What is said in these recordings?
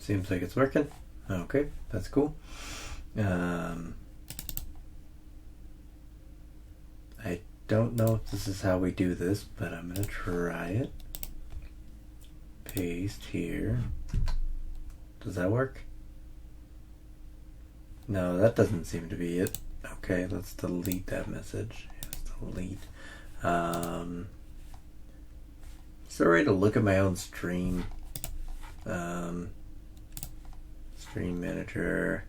seems like it's working. Okay, that's cool. I don't know if this is how we do this, but I'm gonna try it. Paste here. Does that work? No, that doesn't seem to be it. Okay, let's delete that message. Yes, delete. Is there a way to look at my own stream? Stream manager.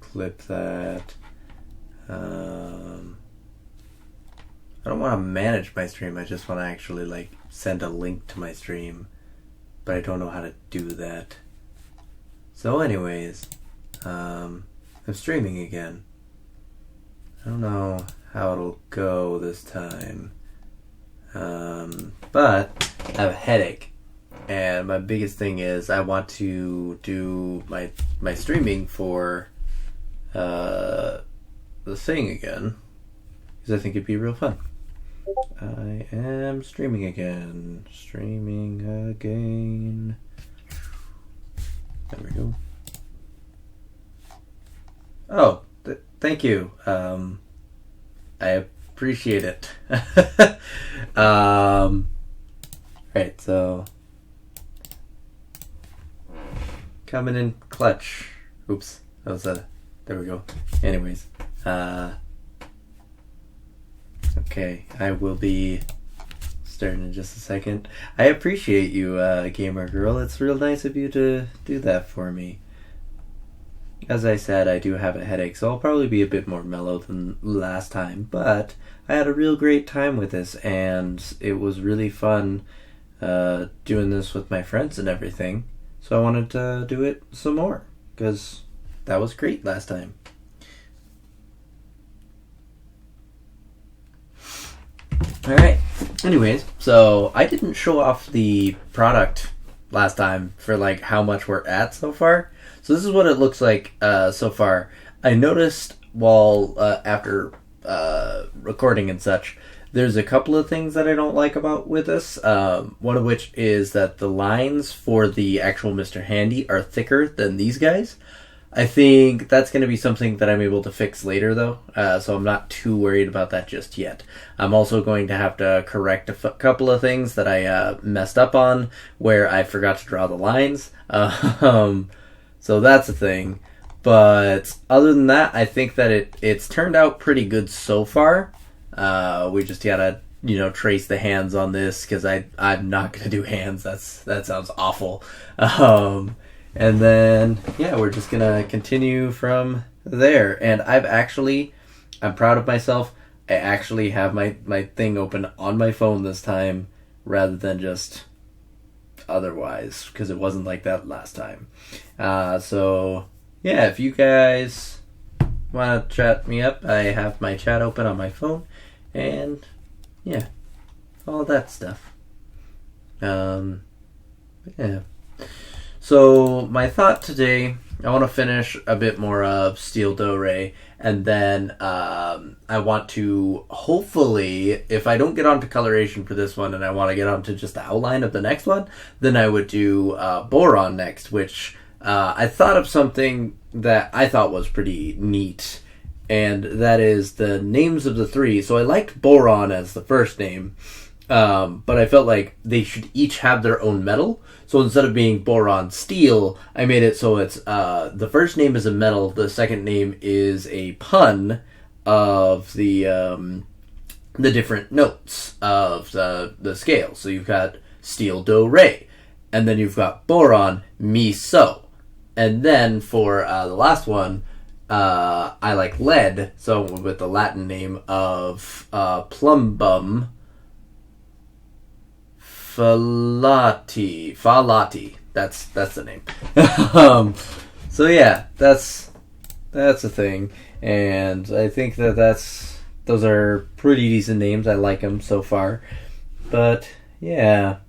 Clip that. I don't want to manage my stream. I just want to actually like send a link to my stream, but I don't know how to do that. So anyways, I'm streaming again. I don't know how it'll go this time, but I have a headache, and my biggest thing is I want to do my streaming for the thing again, because I think it'd be real fun. I am streaming again. There we go. Oh, thank you. I appreciate it. Right, so coming in clutch. Oops, that was a. There we go. Anyways, okay, I will be starting in just a second. I appreciate you, gamer girl. It's real nice of you to do that for me. As I said, I do have a headache, so I'll probably be a bit more mellow than last time, but I had a real great time with this, and it was really fun doing this with my friends and everything, so I wanted to do it some more, because that was great last time. Alright, anyways, so I didn't show off the product last time for like how much we're at so far. So this is what it looks like so far. I noticed while after recording and such, there's a couple of things that I don't like about with this. One of which is that the lines for the actual Mr. Handy are thicker than these guys. I think that's going to be something that I'm able to fix later, though, so I'm not too worried about that just yet. I'm also going to have to correct a couple of things that I messed up on, where I forgot to draw the lines. So that's a thing. But other than that, I think that it's turned out pretty good so far. We just gotta, trace the hands on this, because I'm not gonna do hands. That sounds awful. And then, yeah, we're just gonna continue from there. And I'm proud of myself. I actually have my thing open on my phone this time, rather than just otherwise, because it wasn't like that last time. So, yeah, if you guys want to chat me up, I have my chat open on my phone. And, yeah, all that stuff. Yeah. So, my thought today, I want to finish a bit more of Steel Do Re, and then I want to, hopefully, if I don't get onto coloration for this one and I want to get onto just the outline of the next one, then I would do Boron next, which I thought of something that I thought was pretty neat, and that is the names of the three. So I liked Boron as the first name, but I felt like they should each have their own metal. So instead of being Boron Steel, I made it so it's the first name is a metal, the second name is a pun of the different notes of the scale. So you've got Steel Do Re, and then you've got Boron Mi So, and then for the last one, I like lead, so with the Latin name of Plumbum Falati. That's the name. So yeah, that's a thing, and I think those are pretty decent names. I like them so far, but yeah,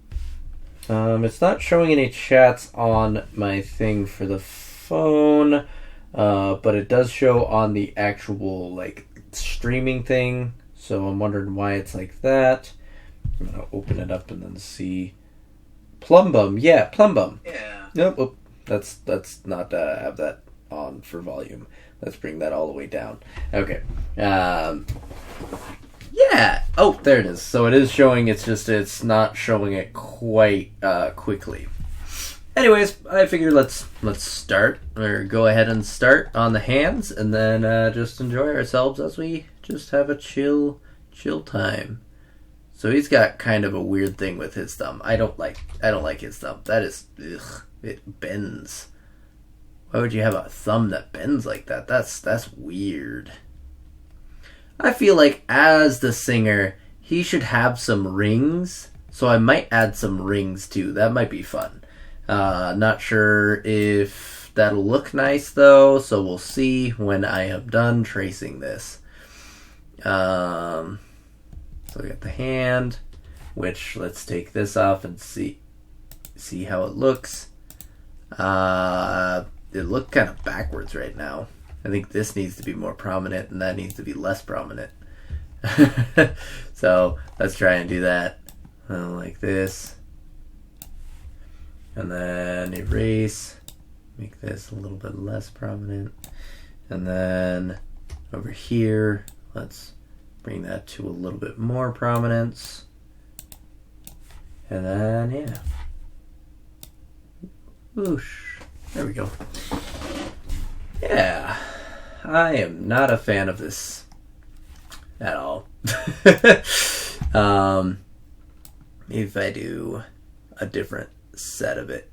it's not showing any chats on my thing for the phone, but it does show on the actual like streaming thing. So I'm wondering why it's like that. I'm going to open it up and then see Plumbum, yeah, Plumbum. Yeah. Nope, oop. Let's not have that on for volume. Let's bring that all the way down. Okay. Yeah. Oh, there it is. So it is showing. It's not showing it quite quickly. Anyways, I figured let's start or go ahead and start on the hands, and then just enjoy ourselves as we just have a chill time. So he's got kind of a weird thing with his thumb. I don't like his thumb. That is, ugh, it bends. Why would you have a thumb that bends like that? That's weird. I feel like as the singer, he should have some rings. So I might add some rings too. That might be fun. Not sure if that'll look nice though, so we'll see when I am done tracing this. So we got the hand, which let's take this off and see how it looks. It looked kind of backwards right now. I think this needs to be more prominent and that needs to be less prominent. So let's try and do that like this. And then erase, make this a little bit less prominent. And then over here, let's bring that to a little bit more prominence. And then, yeah. Whoosh. There we go. Yeah. I am not a fan of this at all. If I do a different set of it.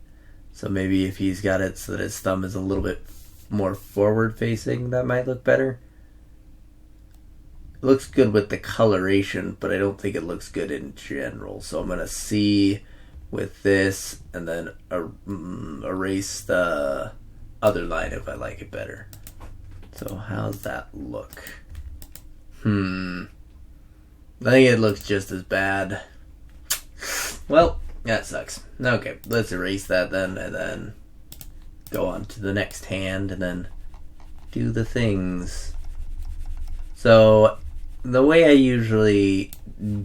So maybe if he's got it so that his thumb is a little bit more forward facing, that might look better. It looks good with the coloration, but I don't think it looks good in general. So I'm going to see with this and then erase the other line if I like it better. So how's that look? I think it looks just as bad. Well, that sucks. Okay, let's erase that then and then go on to the next hand and then do the things. So the way I usually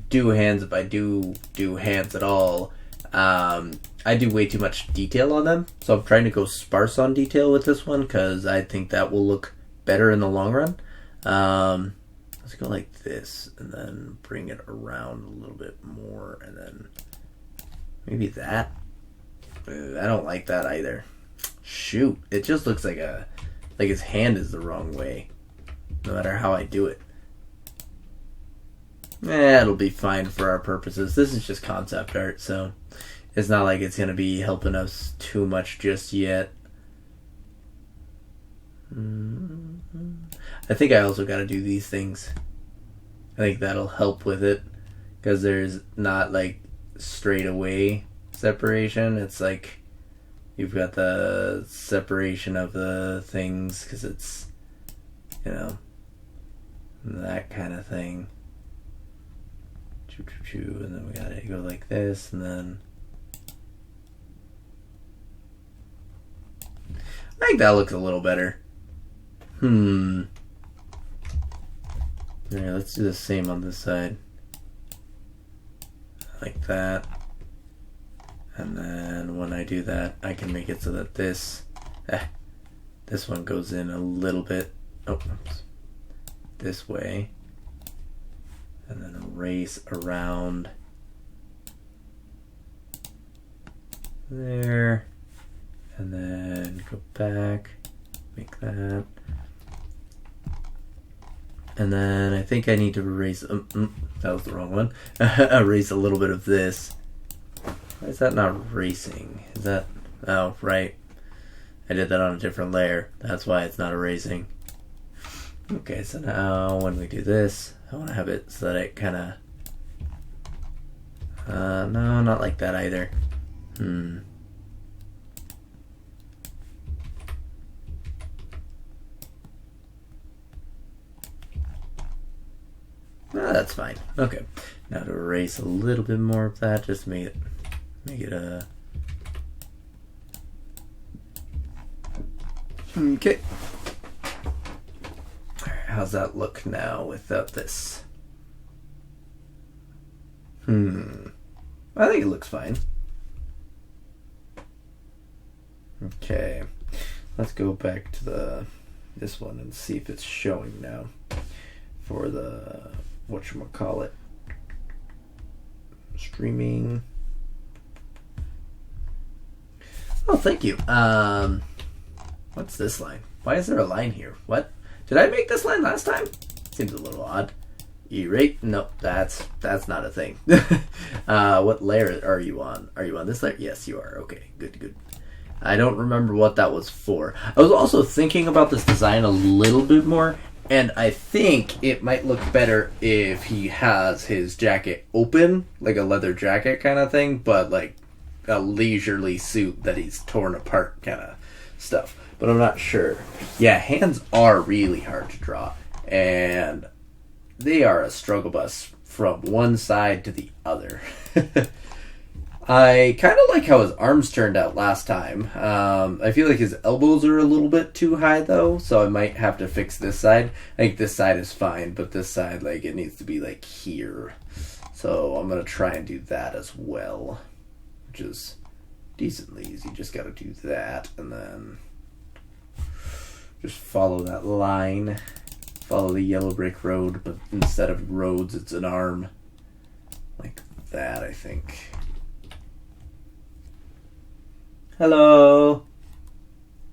do hands, if I do hands at all, I do way too much detail on them. So I'm trying to go sparse on detail with this one because I think that will look better in the long run. Let's go like this and then bring it around a little bit more and then maybe that. I don't like that either. Shoot, it just looks like his hand is the wrong way, no matter how I do it. It'll be fine for our purposes. This is just concept art, so it's not like it's going to be helping us too much just yet. I think I also got to do these things. I think that'll help with it because there's not like straight away separation. It's like you've got the separation of the things because it's, that kind of thing. And then we gotta go like this, and then I think that looks a little better. Alright, let's do the same on this side. Like that. And then when I do that, I can make it so that this one goes in a little bit. This way. And then erase around there. And then go back. Make that. And then I think I need to erase... that was the wrong one. Erase a little bit of this. Why is that not erasing? Is that... Oh, right. I did that on a different layer. That's why it's not erasing. Okay, so now when we do this, I want to have it so that it kind of... no, not like that either. No, that's fine. Okay. Now to erase a little bit more of that, just make it a... Okay. How's that look now without this? I think it looks fine. Okay, let's go back to this one and see if it's showing now for the whatchamacallit streaming. Oh, thank you. What's this line? Why is there a line here? What? Did I make this line last time? Seems a little odd. E-rate? No, that's not a thing. What layer are you on? Are you on this layer? Yes, you are. Okay, good. I don't remember what that was for. I was also thinking about this design a little bit more, and I think it might look better if he has his jacket open, like a leather jacket kind of thing, but like a leisurely suit that he's torn apart kind of stuff. But I'm not sure. Yeah, hands are really hard to draw, and they are a struggle bus from one side to the other. I kind of like how his arms turned out last time. I feel like his elbows are a little bit too high, though, so I might have to fix this side. I think this side is fine, but this side, like, it needs to be, like, here. So I'm going to try and do that as well, which is decently easy. Just got to do that, and then just follow that line. Follow the yellow brick road, but instead of roads, it's an arm. Like that, I think. Hello.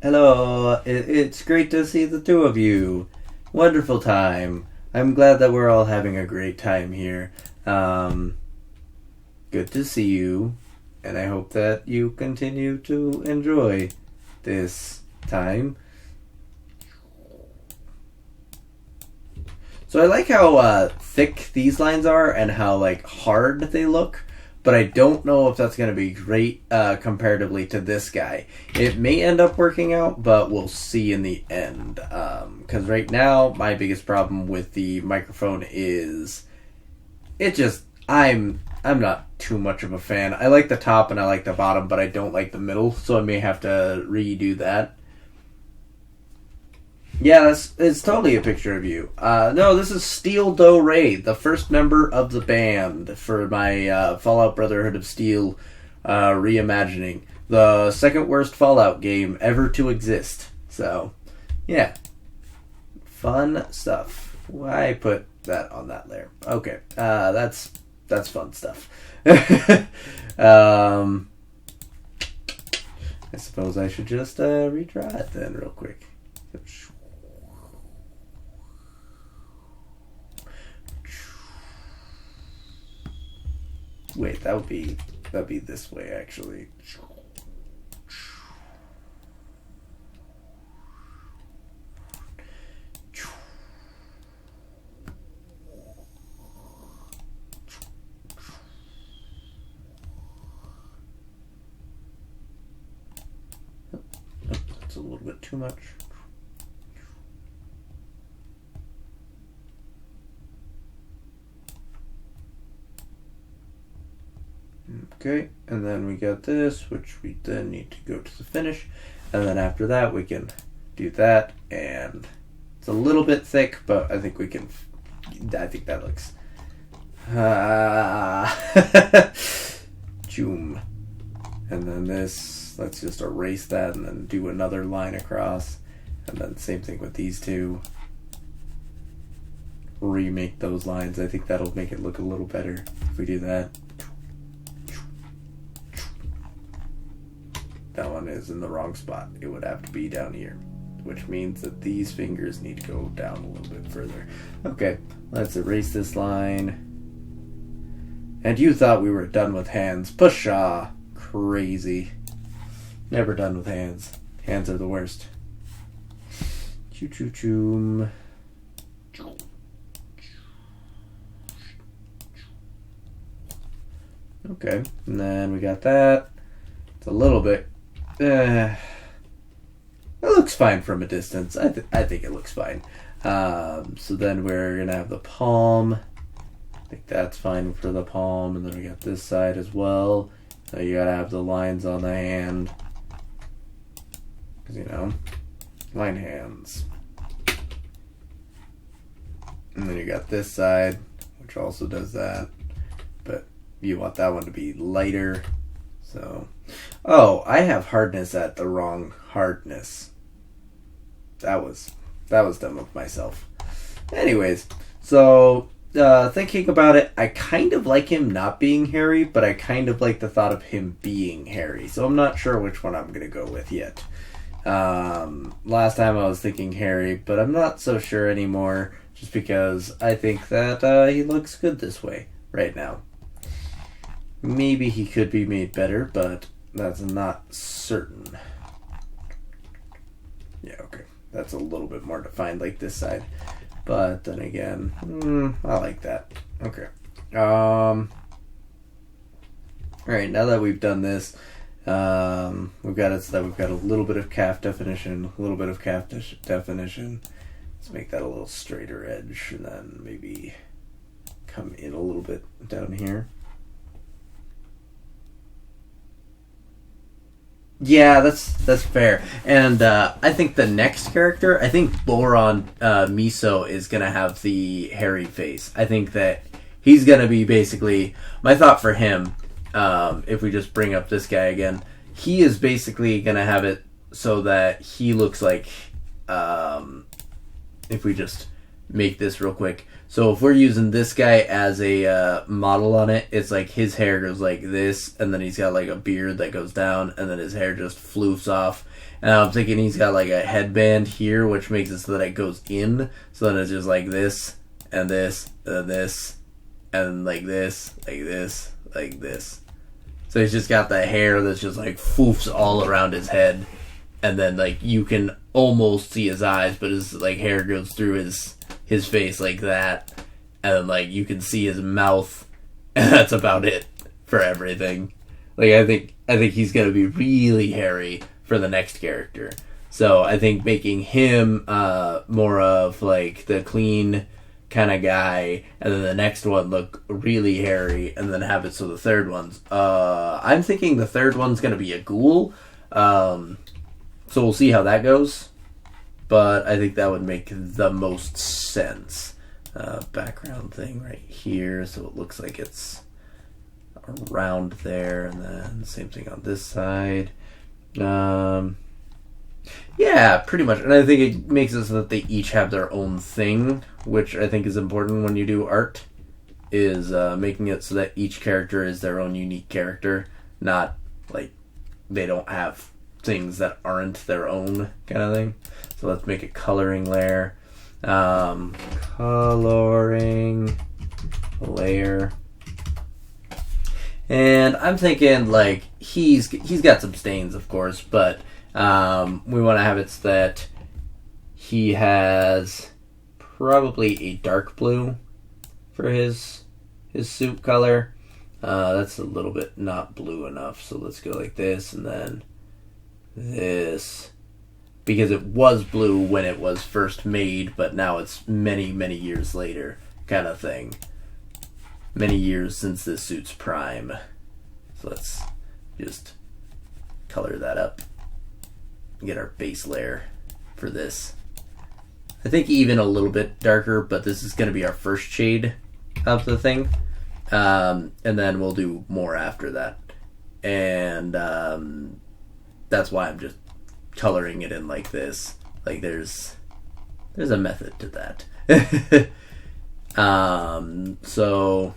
It's great to see the two of you. Wonderful time. I'm glad that we're all having a great time here. Good to see you, and I hope that you continue to enjoy this time. So I like how thick these lines are and how like hard they look, but I don't know if that's going to be great comparatively to this guy. It may end up working out, but we'll see in the end. Because right now, my biggest problem with the microphone is I'm not too much of a fan. I like the top and I like the bottom, but I don't like the middle, so I may have to redo that. Yeah, it's totally a picture of you. No, this is Steel Do Ray, the first member of the band for my Fallout Brotherhood of Steel reimagining. The second worst Fallout game ever to exist. So, yeah. Fun stuff. Why put that on that layer? Okay, that's fun stuff. I suppose I should just redraw it then real quick. Wait, that'd be this way actually. That's a little bit too much. Okay, and then we got this, which we then need to go to the finish, and then after that we can do that, and it's a little bit thick, but I think that looks Choom. And then this, let's just erase that and then do another line across, and then same thing with these two. Remake those lines. I think that'll make it look a little better if we do that. That one is in the wrong spot. It would have to be down here, which means that these fingers need to go down a little bit further. Okay, let's erase this line. And you thought we were done with hands. Pshaw. Crazy. Never done with hands. Hands are the worst. Choo-choo-choom. Okay, and then we got that. It's a little bit... it looks fine from a distance. I think it looks fine. So then we're going to have the palm. I think that's fine for the palm. And then we got this side as well. So you got to have the lines on the hand. Because, you know, line hands. And then you got this side, which also does that. But you want that one to be lighter. So, Oh, I have hardness at the wrong hardness. That was dumb of myself. Anyways, so thinking about it, I kind of like him not being hairy, but I kind of like the thought of him being hairy. So I'm not sure which one I'm gonna go with yet. Last time I was thinking hairy, but I'm not so sure anymore, just because I think that he looks good this way right now. Maybe he could be made better, but that's not certain. Yeah, okay. That's a little bit more defined like this side. But then again, I like that. Okay. Alright, now that we've done this, we've got it so that we've got a little bit of calf definition, a little bit of calf definition. Let's make that a little straighter edge, and then maybe come in a little bit down here. Yeah, that's fair. And I think the next character, I think Boron Miso is going to have the hairy face. I think that he's going to be basically... My thought for him, if we just bring up this guy again, he is basically going to have it so that he looks like... if we just make this real quick. So if we're using this guy as a model on it, it's like his hair goes like this, and then he's got like a beard that goes down, and then his hair just floofs off. And I'm thinking he's got like a headband here, which makes it so that it goes in. So then it's just like this, and this, and this, and like this, like this, like this. So he's just got the hair that's just like foofs all around his head. And then like you can almost see his eyes, but his like hair goes through his face like that, and then like you can see his mouth, and that's about it for everything. Like I think he's gonna be really hairy for the next character. So I think making him more of like the clean kind of guy, and then the next one look really hairy, and then have it so the third one's I'm thinking the third one's gonna be a ghoul. So we'll see how that goes. But I think that would make the most sense. Background thing right here, so it looks like it's around there, and then same thing on this side. Yeah, pretty much. And I think it makes it so that they each have their own thing, which I think is important when you do art, is making it so that each character is their own unique character, not like they don't have things that aren't their own kind of thing. So let's make a coloring layer. Coloring layer. And I'm thinking like he's got some stains, of course, but we want to have it so that he has probably a dark blue for his suit color. That's a little bit not blue enough, so let's go like this, and then this, because it was blue when it was first made, but now it's many, many years later kind of thing. Many years since this suit's prime. So let's just color that up and get our base layer for this. I think even a little bit darker, but this is going to be our first shade of the thing. And then we'll do more after that. And that's why I'm just coloring it in like this. Like there's a method to that. So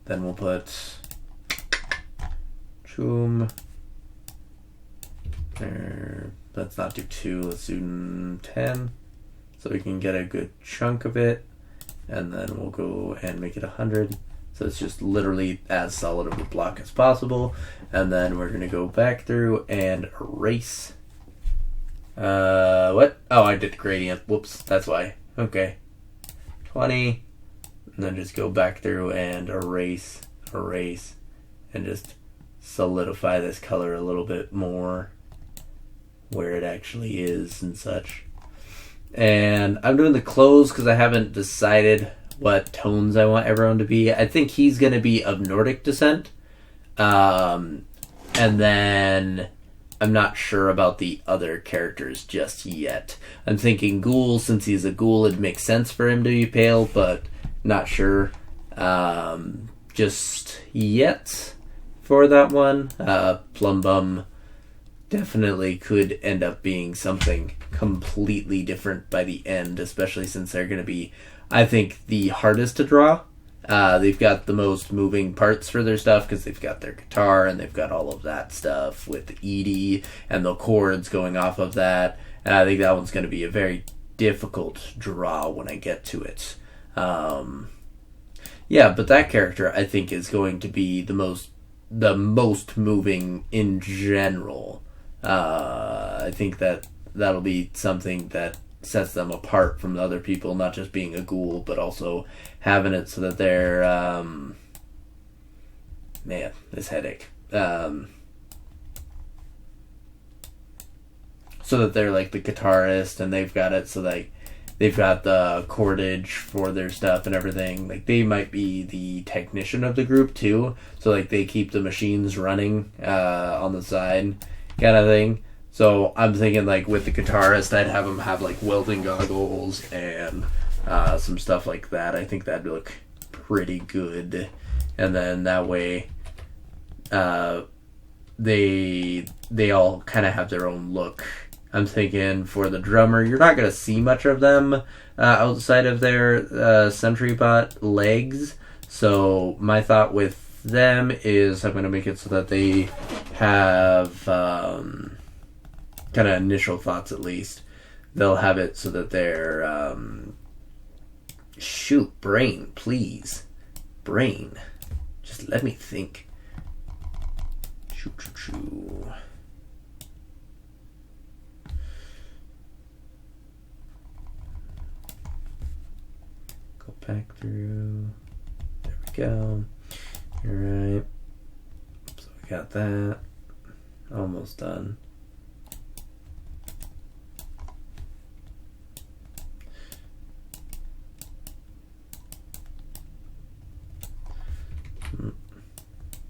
then we'll put Choom. Let's not do 2, let's do 10. So we can get a good chunk of it. And then we'll go and make it 100. So it's just literally as solid of a block as possible. And then we're going to go back through and erase. What? Oh, I did gradient. Whoops, that's why. Okay. 20. And then just go back through and erase, and just solidify this color a little bit more where it actually is and such. And I'm doing the clothes because I haven't decided what tones I want everyone to be. I think he's going to be of Nordic descent. And then I'm not sure about the other characters just yet. I'm thinking Ghoul, since he's a ghoul, it makes sense for him to be pale, but not sure just yet. for that one. Plum Bum definitely could end up being something completely different by the end, especially since they're going to be, I think, the hardest to draw. They've got the most moving parts for their stuff because they've got their guitar and they've got all of that stuff with the Edie and the chords going off of that. And I think that one's going to be a very difficult draw when I get to it. Yeah, but that character I think is going to be the most moving in general. I think that'll be something that sets them apart from the other people, not just being a ghoul, but also having it so that they're man, this headache. So that they're like the guitarist, and they've got it so like they've got the cordage for their stuff and everything. Like they might be the technician of the group too, so like they keep the machines running on the side, kind of thing. So I'm thinking like with the guitarist, I'd have him have like welding goggles and some stuff like that. I think that'd look pretty good, and then that way, they all kind of have their own look. I'm thinking for the drummer, you're not going to see much of them outside of their Sentry Bot legs. So my thought with them is I'm going to make it so that they have kind of initial thoughts at least. They'll have it so that they're shoot, brain, please. Brain. Just let me think. Choo choo choo. Back through. There we go. You're right. So we got that. Almost done.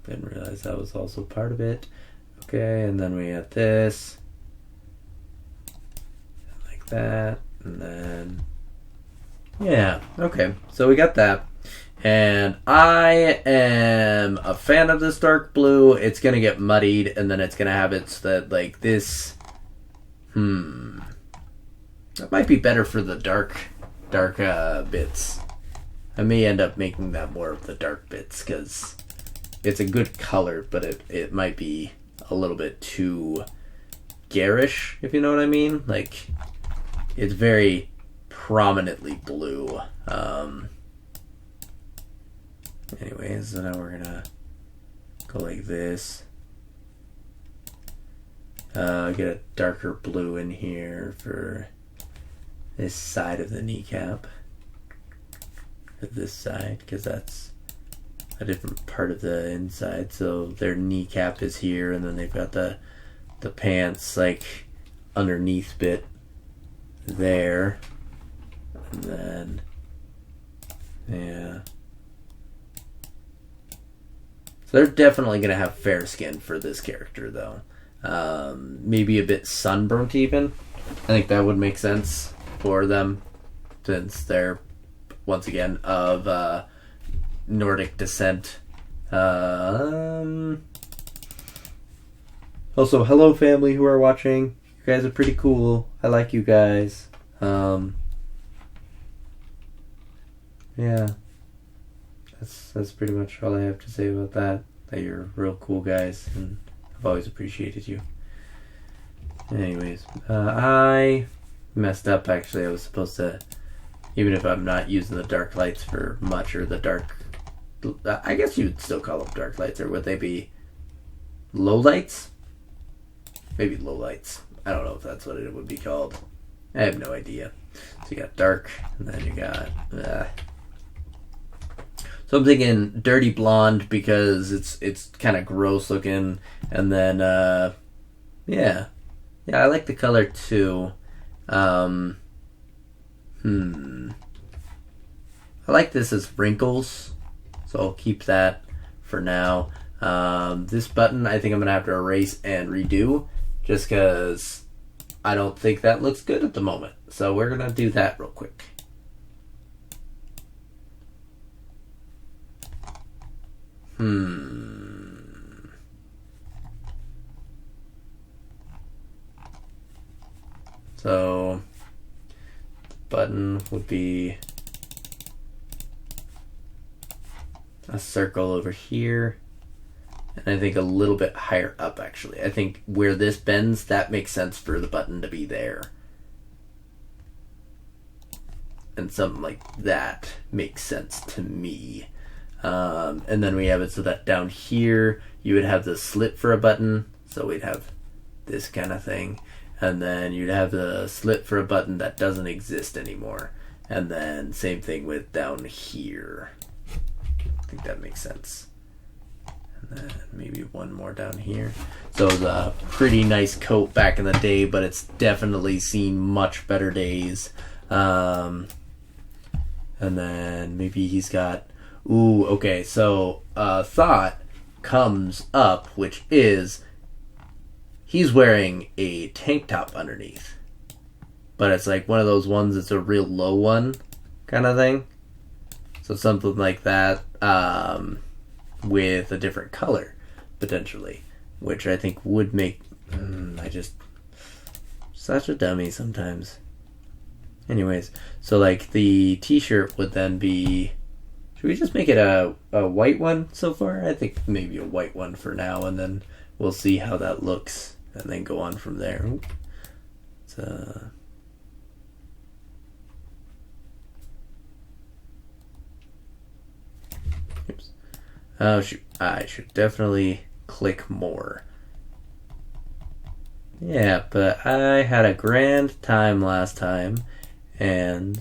Didn't realize that was also part of it. Okay, and then we got this. Like that. And then... yeah, okay. So we got that. And I am a fan of this dark blue. It's going to get muddied, and then it's going to have it so that, like, this... that might be better for the dark bits. I may end up making that more of the dark bits, because it's a good color, but it might be a little bit too garish, if you know what I mean. Like, it's very... prominently blue. Anyways, so now we're gonna go like this. Get a darker blue in here for this side of the kneecap. Or this side, because that's a different part of the inside. So their kneecap is here, and then they've got the pants like underneath bit there. And then, yeah. So they're definitely going to have fair skin for this character, though. Maybe a bit sunburnt, even. I think that would make sense for them, since they're, once again, of Nordic descent. Also, hello, family who are watching. You guys are pretty cool. I like you guys. Yeah, that's pretty much all I have to say about that. That you're real cool guys, and I've always appreciated you. Anyways, I messed up actually. I was supposed to, even if I'm not using the dark lights for much, or the dark, I guess you'd still call them dark lights, or would they be low lights? Maybe low lights. I don't know if that's what it would be called. I have no idea. So you got dark, and then you got... So I'm thinking dirty blonde because it's kind of gross looking, and then yeah, I like the color too. I like this as wrinkles, so I'll keep that for now. This button I think I'm gonna have to erase and redo, just because I don't think that looks good at the moment. So we're gonna do that real quick. So button would be a circle over here, and I think a little bit higher up, actually. I think where this bends, that makes sense for the button to be there. And something like that makes sense to me. And then we have it so that down here, you would have the slit for a button. So we'd have this kind of thing. And then you'd have the slit for a button that doesn't exist anymore. And then same thing with down here. I think that makes sense. And then maybe one more down here. So it was a pretty nice coat back in the day, but it's definitely seen much better days. And then maybe he's got... Ooh, okay, so thought comes up, which is he's wearing a tank top underneath. But it's like one of those ones that's a real low one kind of thing. So something like that with a different color, potentially. Which I think would make... such a dummy sometimes. Anyways, so like the t-shirt would then be... Should we just make it a white one so far? I think maybe a white one for now, and then we'll see how that looks, and then go on from there. Oops. Oh shoot, I should definitely click more. Yeah, but I had a grand time last time, and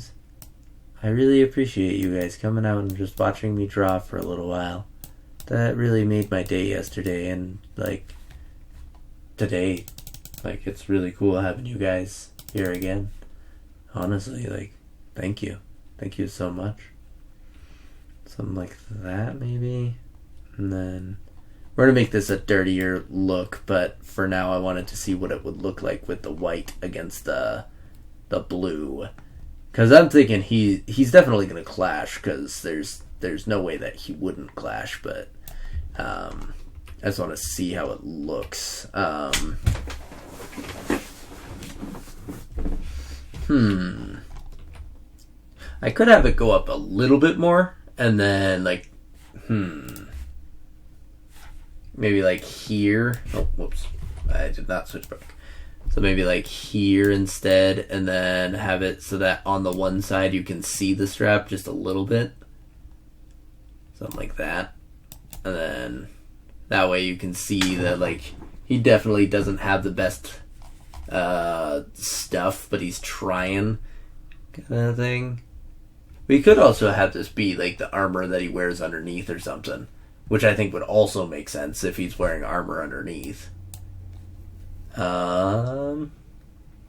I really appreciate you guys coming out and just watching me draw for a little while. That really made my day yesterday, and like today, like it's really cool having you guys here again. Honestly, like thank you so much. Something like that maybe, and then we're gonna make this a dirtier look, but for now I wanted to see what it would look like with the white against the blue. Because I'm thinking he's definitely going to clash, because there's no way that he wouldn't clash, but I just want to see how it looks. I could have it go up a little bit more, and then like, maybe like here. Oh, whoops. I did not switch back. So maybe like here instead, and then have it so that on the one side you can see the strap just a little bit. Something like that. And then that way you can see that like he definitely doesn't have the best stuff, but he's trying kind of thing. We could also have this be like the armor that he wears underneath or something, which I think would also make sense if he's wearing armor underneath.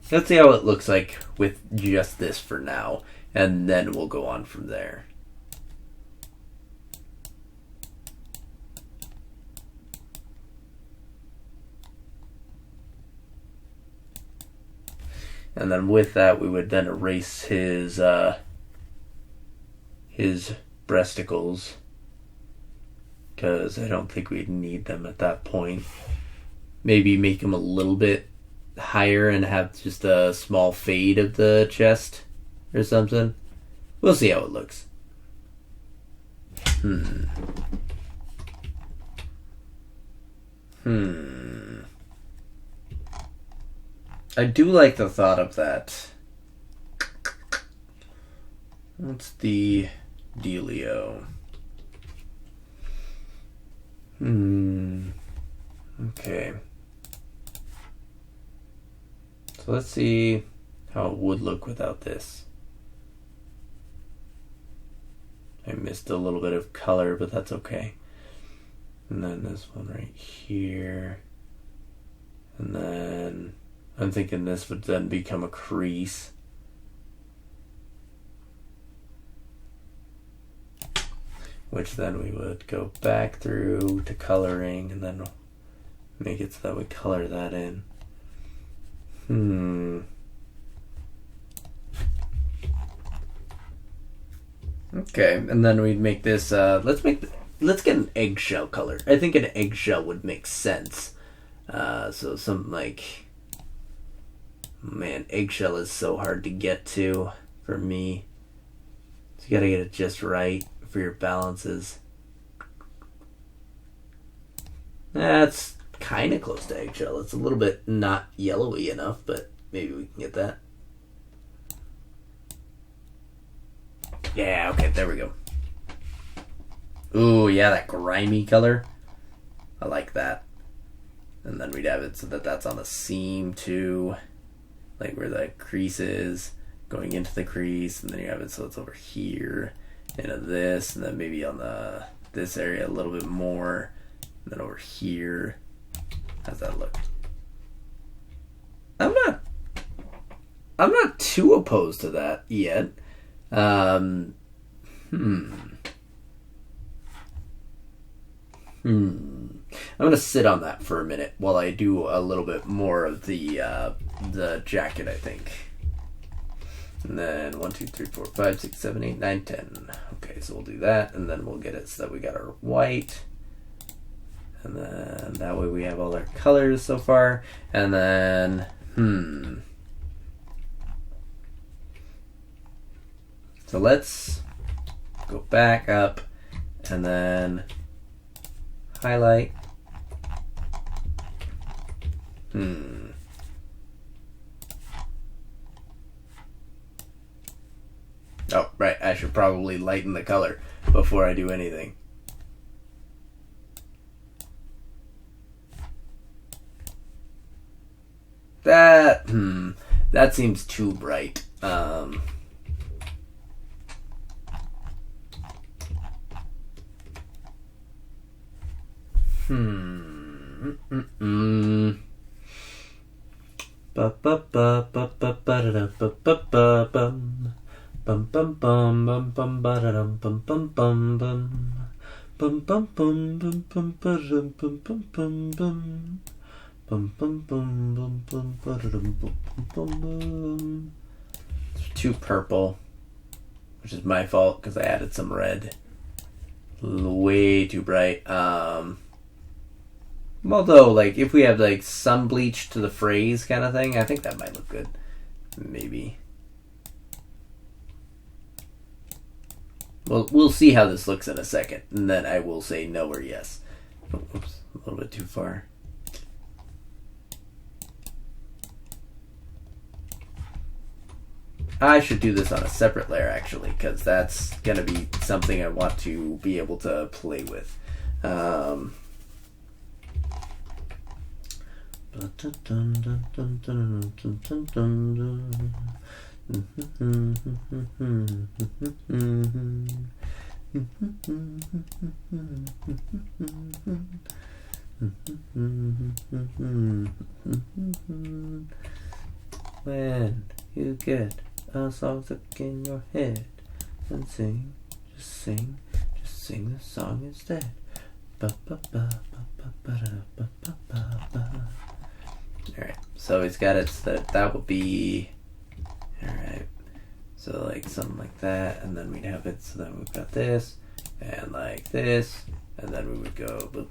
Let's see how it looks like with just this for now, and then we'll go on from there. And then with that, we would then erase his breasticles, because I don't think we'd need them at that point. Maybe make him a little bit higher and have just a small fade of the chest or something. We'll see how it looks. I do like the thought of that. What's the dealio? Okay. So let's see how it would look without this. I missed a little bit of color, but that's okay. And then this one right here. And then I'm thinking this would then become a crease. Which then we would go back through to coloring and then make it so that we color that in. Okay, and then we'd make this, let's get an eggshell color. I think an eggshell would make sense. So something like, Man, eggshell is so hard to get to for me. So you gotta get it just right for your balances. That's kind of close to eggshell. It's a little bit not yellowy enough, but maybe we can get that. Yeah, okay, there we go. Ooh, yeah, that grimy color. I like that. And then we'd have it so that that's on the seam too. Like where the crease is, going into the crease, and then you have it so it's over here, into this, and then maybe on this area a little bit more, and then over here. How's that look? I'm not too opposed to that yet. I'm gonna sit on that for a minute while I do a little bit more of the jacket, I think. And then 1, 2, 3, 4, 5, 6, 7, 8, 9, 10. Okay, so we'll do that, and then we'll get it so that we got our white. And then that way we have all our colors so far. And then, so let's go back up and then highlight. Oh, right. I should probably lighten the color before I do anything. That seems too bright. Ba ba ba ba ba ba da ba ba ba bum bum bum bum bum bum ba da dum bum bum bum bum bum bum bum bum bum ba dum bum bum bum bum bum bum bum bum bum ba da dum bum bum bum. It's too purple, which is my fault because I added some red. Way too bright. Although, like, if we have, like, some bleach to the phrase kind of thing, I think that might look good. Maybe. Well, we'll see how this looks in a second, and then I will say no or yes. Oh, oops, a little bit too far. I should do this on a separate layer, actually, because that's going to be something I want to be able to play with. When you get a song stuck in your head and sing, just sing the song instead. Ba ba ba ba ba ba ba ba ba ba. Alright, so he's got it so that would be alright. So like something like that, and then we'd have it so then we've got this and like this, and then we would go boop.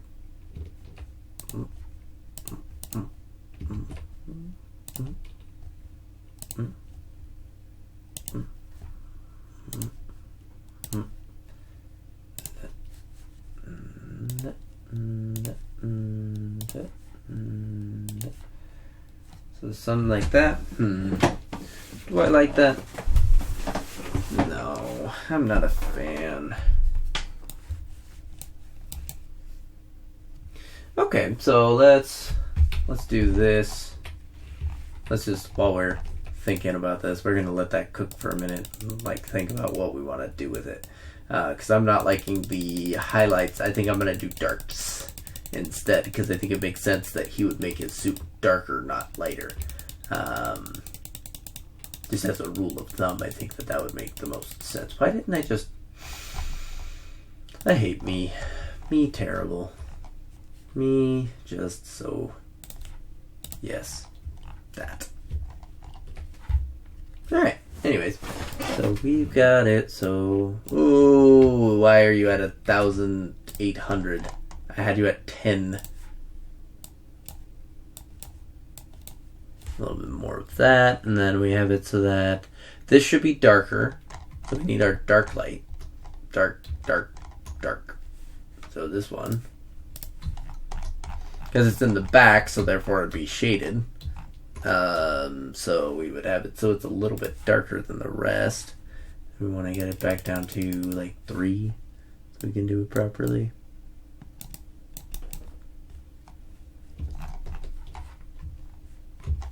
So something like that. Do I like that? No, I'm not a fan. Okay, so let's do this. Let's just, while we're thinking about this, we're gonna let that cook for a minute, like think about what we want to do with it. Because I'm not liking the highlights. I think I'm gonna do darks instead, because I think it makes sense that he would make his suit darker, not lighter. Just as a rule of thumb, I think that would make the most sense. Why didn't I just... I hate me. Me terrible. Me just so... Yes. That. Alright, anyways. So we've got it, so... Ooh, why are you at 1,800? I had you at 10. A little bit more of that, and then we have it so that this should be darker. So we need our dark light. Dark, dark, dark. So this one. Because it's in the back, so therefore it'd be shaded. So we would have it so it's a little bit darker than the rest. We want to get it back down to like 3 so we can do it properly.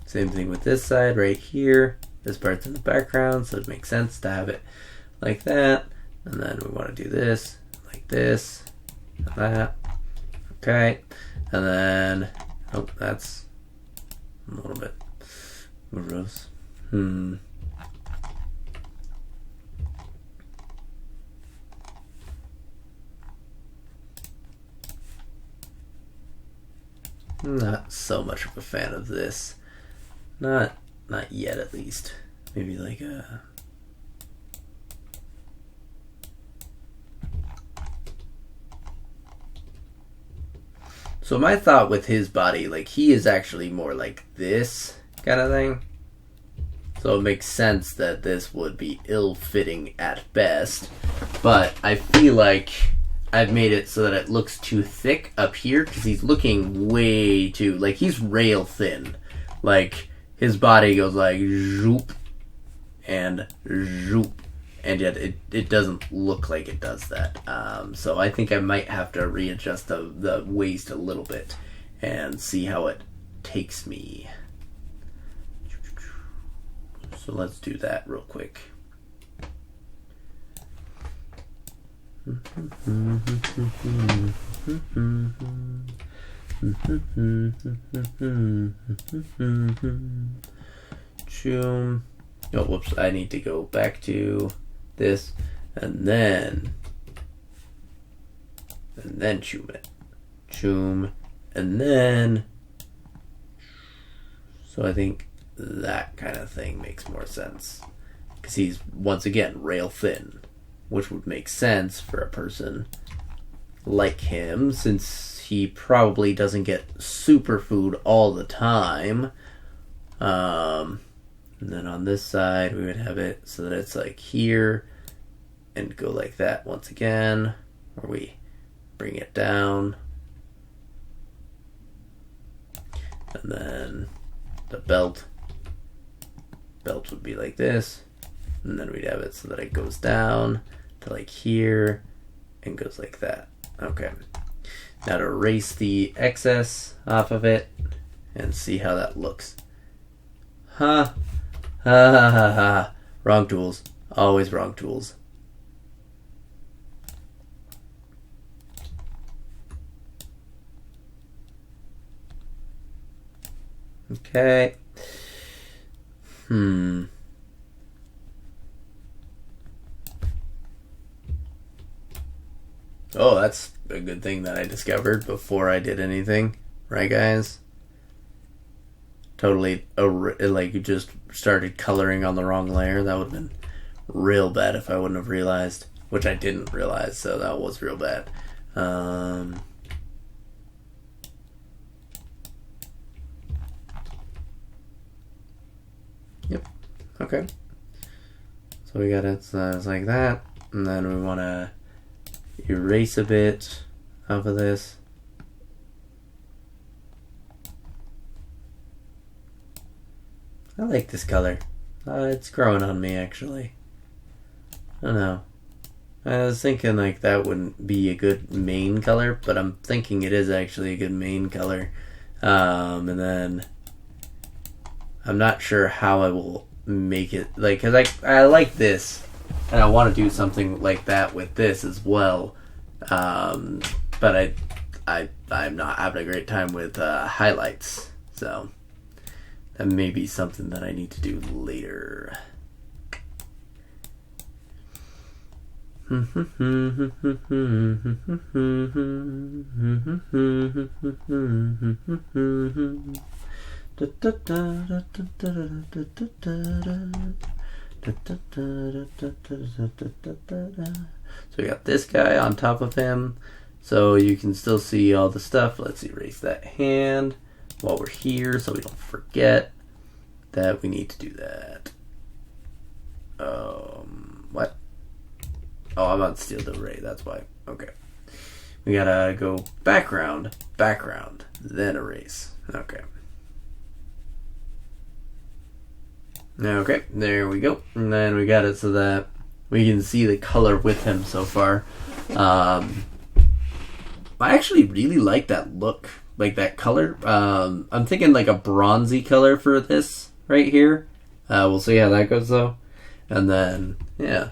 Same thing with this side right here. This part's in the background, so it makes sense to have it like that. And then we want to do this, like this, and that. Okay. And then, oh, that's a little bit gross. Not so much of a fan of this. Not yet, at least. Maybe like a... So my thought with his body, like, he is actually more like this kind of thing. So it makes sense that this would be ill-fitting at best. But I feel like I've made it so that it looks too thick up here, because he's looking way too... Like, he's rail thin. Like, his body goes like zoop and zoop. And yet it doesn't look like it does that. So I think I might have to readjust the waist a little bit and see how it takes me. So let's do that real quick. Choom. Oh, whoops, I need to go back to this, and then choom it. Choom, and then... So I think that kind of thing makes more sense. Because he's, once again, rail thin, which would make sense for a person like him, since he probably doesn't get superfood all the time. And then on this side, we would have it so that it's like here and go like that once again, where we bring it down. And then the belt would be like this. And then we'd have it so that it goes down to like here and goes like that. Okay. Now to erase the excess off of it and see how that looks. Ha ha ha ha. Wrong tools. Always wrong tools. Okay. Oh, that's a good thing that I discovered before I did anything. Right, guys? Totally, like, you just started coloring on the wrong layer. That would have been real bad if I wouldn't have realized. Which I didn't realize, so that was real bad. Yep. Okay. So we got it, so it's like that. And then we want to erase a bit off of this. I like this color. It's growing on me, actually. I don't know. I was thinking like that wouldn't be a good main color, but I'm thinking it is actually a good main color. And then I'm not sure how I will make it, like, because I like this, and I want to do something like that with this as well. But I'm not having a great time with highlights, so that may be something that I need to do later. So we got this guy on top of him, so you can still see all the stuff. Let's erase that hand while we're here so we don't forget. that we need to do that. What? Oh, I'm on Steel Del Rey, that's why. Okay. We gotta go background, background, then erase. Okay. Okay, there we go. And then we got it so that we can see the color with him so far. I actually really like that look, like that color. I'm thinking like a bronzy color for this right here. We'll see how that goes though. And then, yeah.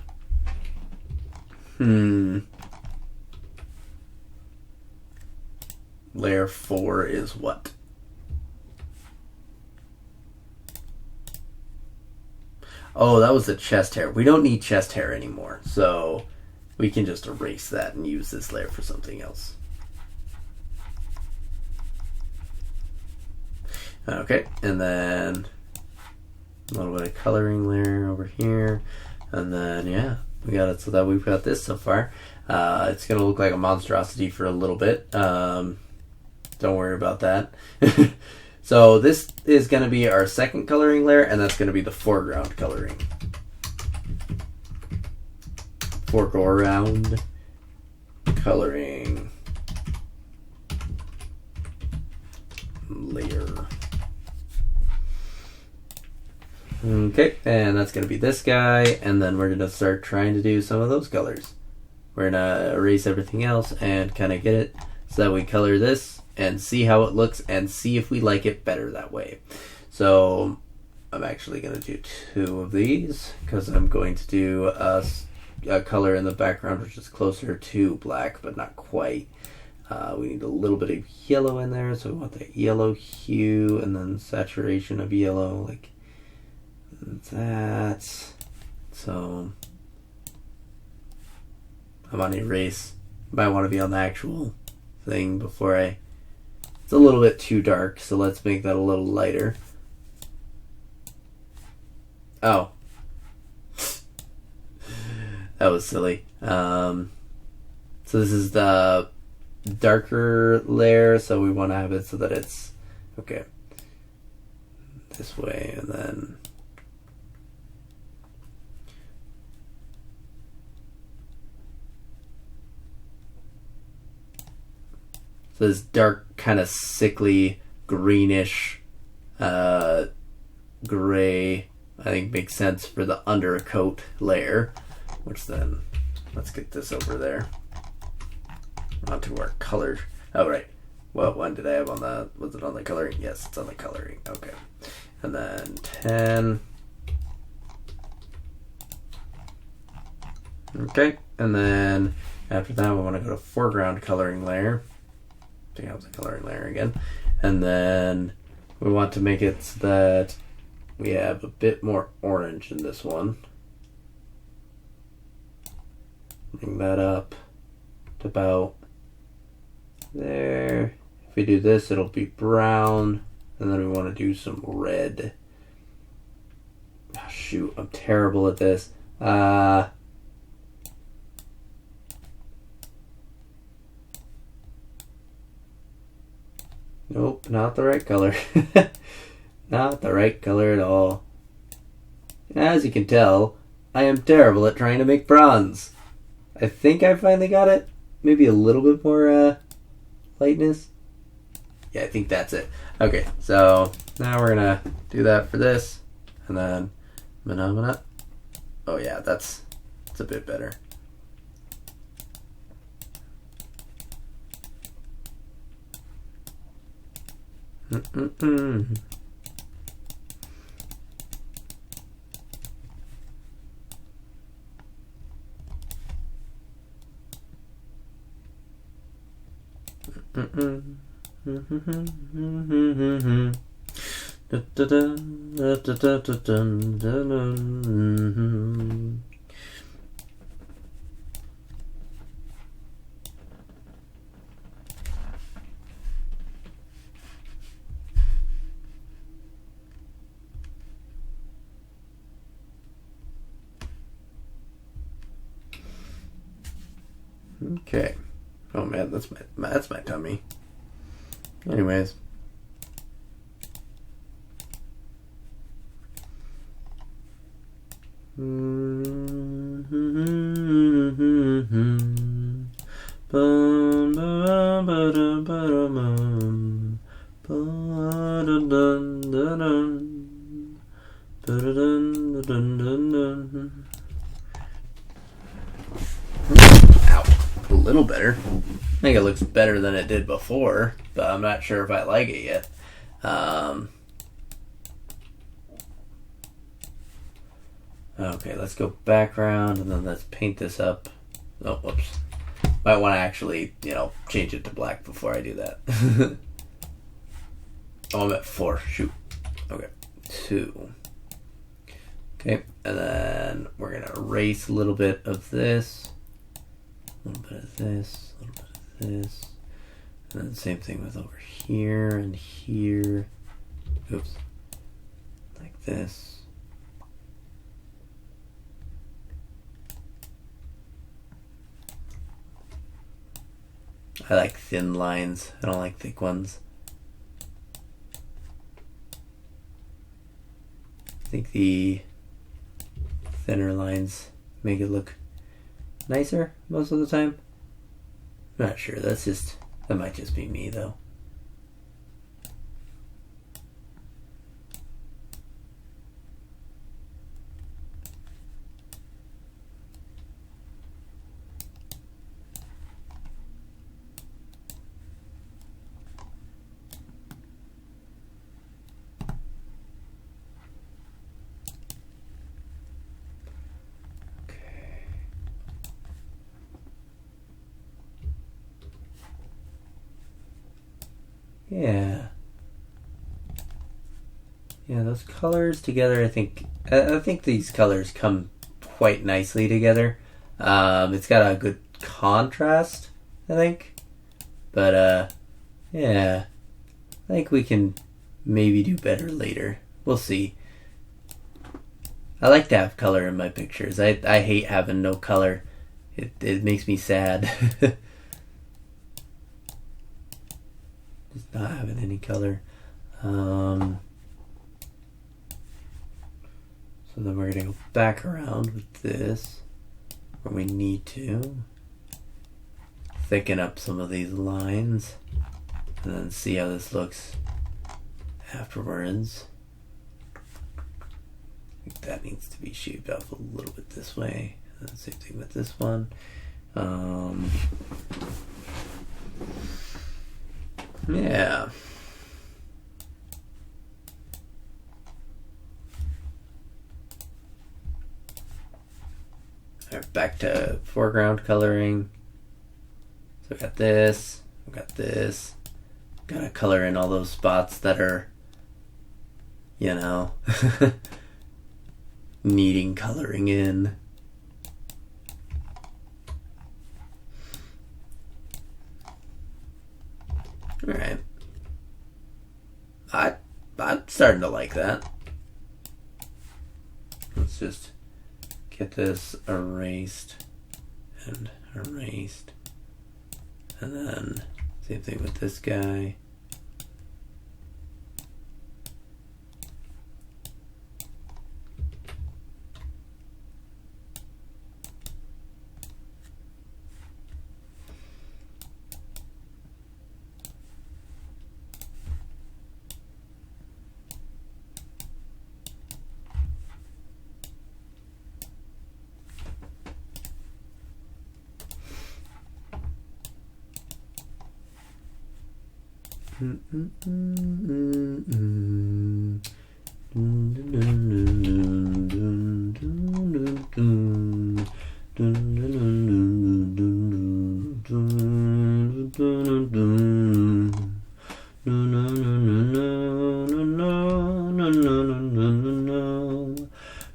Layer 4 is what? Oh, that was the chest hair. We don't need chest hair anymore, so we can just erase that and use this layer for something else. Okay, and then a little bit of coloring layer over here, and then yeah, we got it so that we've got this so far. It's gonna look like a monstrosity for a little bit. Don't worry about that. So this is going to be our second coloring layer, and that's going to be the foreground coloring. Foreground coloring layer. Okay, and that's going to be this guy, and then we're going to start trying to do some of those colors. We're going to erase everything else and kind of get it so that we color this and see how it looks and see if we like it better that way. So I'm actually going to do 2 of these because I'm going to do a color in the background which is closer to black but not quite. We need a little bit of yellow in there, so we want that yellow hue and then saturation of yellow like that. So I'm on erase. Might want to be on the actual thing before I... It's a little bit too dark, so let's make that a little lighter. Oh. That was silly. So this is the darker layer, so we want to have it so that it's... Okay. This way, and then... So this dark, kind of sickly, greenish, gray, I think makes sense for the undercoat layer. Which then, let's get this over there. Onto our color. Oh, right. What one did I have on the, was it on the coloring? Yes, it's on the coloring. Okay. And then 10. Okay. And then after that, we want to go to foreground coloring layer. Take out the coloring layer again. And then we want to make it so that we have a bit more orange in this one. Bring that up to about there. If we do this, it'll be brown. And then we want to do some red. Oh, shoot, I'm terrible at this. Nope, not the right color. Not the right color at all. As you can tell, I am terrible at trying to make bronze. I think I finally got it. Maybe a little bit more lightness. Yeah, I think that's it. Okay, so now we're gonna do that for this, and then phenomena. Oh yeah, that's a bit better. Okay. Oh man, that's my tummy. Anyways. Ow. A little better. I think it looks better than it did before, but I'm not sure if I like it yet. Okay, let's go background and then let's paint this up. Oh, whoops. Might want to actually, change it to black before I do that. Oh, I'm at 4. Shoot. Okay. 2. Okay, and then we're going to erase a little bit of this. A little bit of this. A little bit of this. And then same thing with over here and here. Oops. Like this. I like thin lines. I don't like thick ones. I think the thinner lines make it look nicer most of the time. I'm not sure. That might just be me though. Yeah, those colors together, I think these colors come quite nicely together. It's got a good contrast, I think. But, yeah, I think we can maybe do better later. We'll see. I like to have color in my pictures. I hate having no color. It makes me sad. Just not having any color. So then we're going to go back around with this where we need to thicken up some of these lines and then see how this looks afterwards. I think that needs to be shaped up a little bit this way. And then same thing with this one. Yeah. Alright, back to foreground coloring. So I got this, I got this. Gotta color in all those spots that are, needing coloring in. Alright. I'm starting to like that. Let's just get this erased and erased. And then same thing with this guy.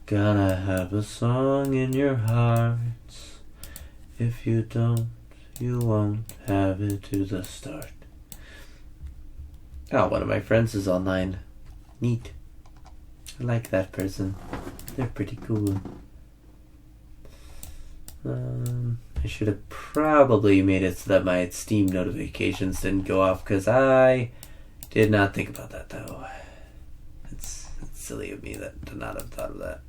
Gotta have a song in your hearts. If you don't, you won't have it to the start. Oh, one of my friends is online. Neat. I like that person. They're pretty cool. I should have probably made it so that my Steam notifications didn't go off, because I did not think about that, though. It's silly of me to not have thought of that.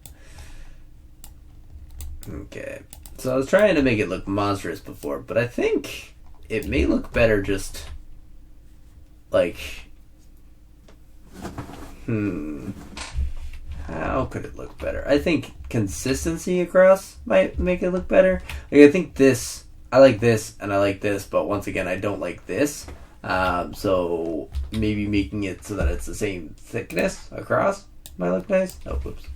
Okay. So I was trying to make it look monstrous before, but I think it may look better just like how could it look better? I think consistency across might make it look better. Like I think this I like this and I like this, but once again I don't like this. So maybe making it so that it's the same thickness across might look nice. Oh, whoops.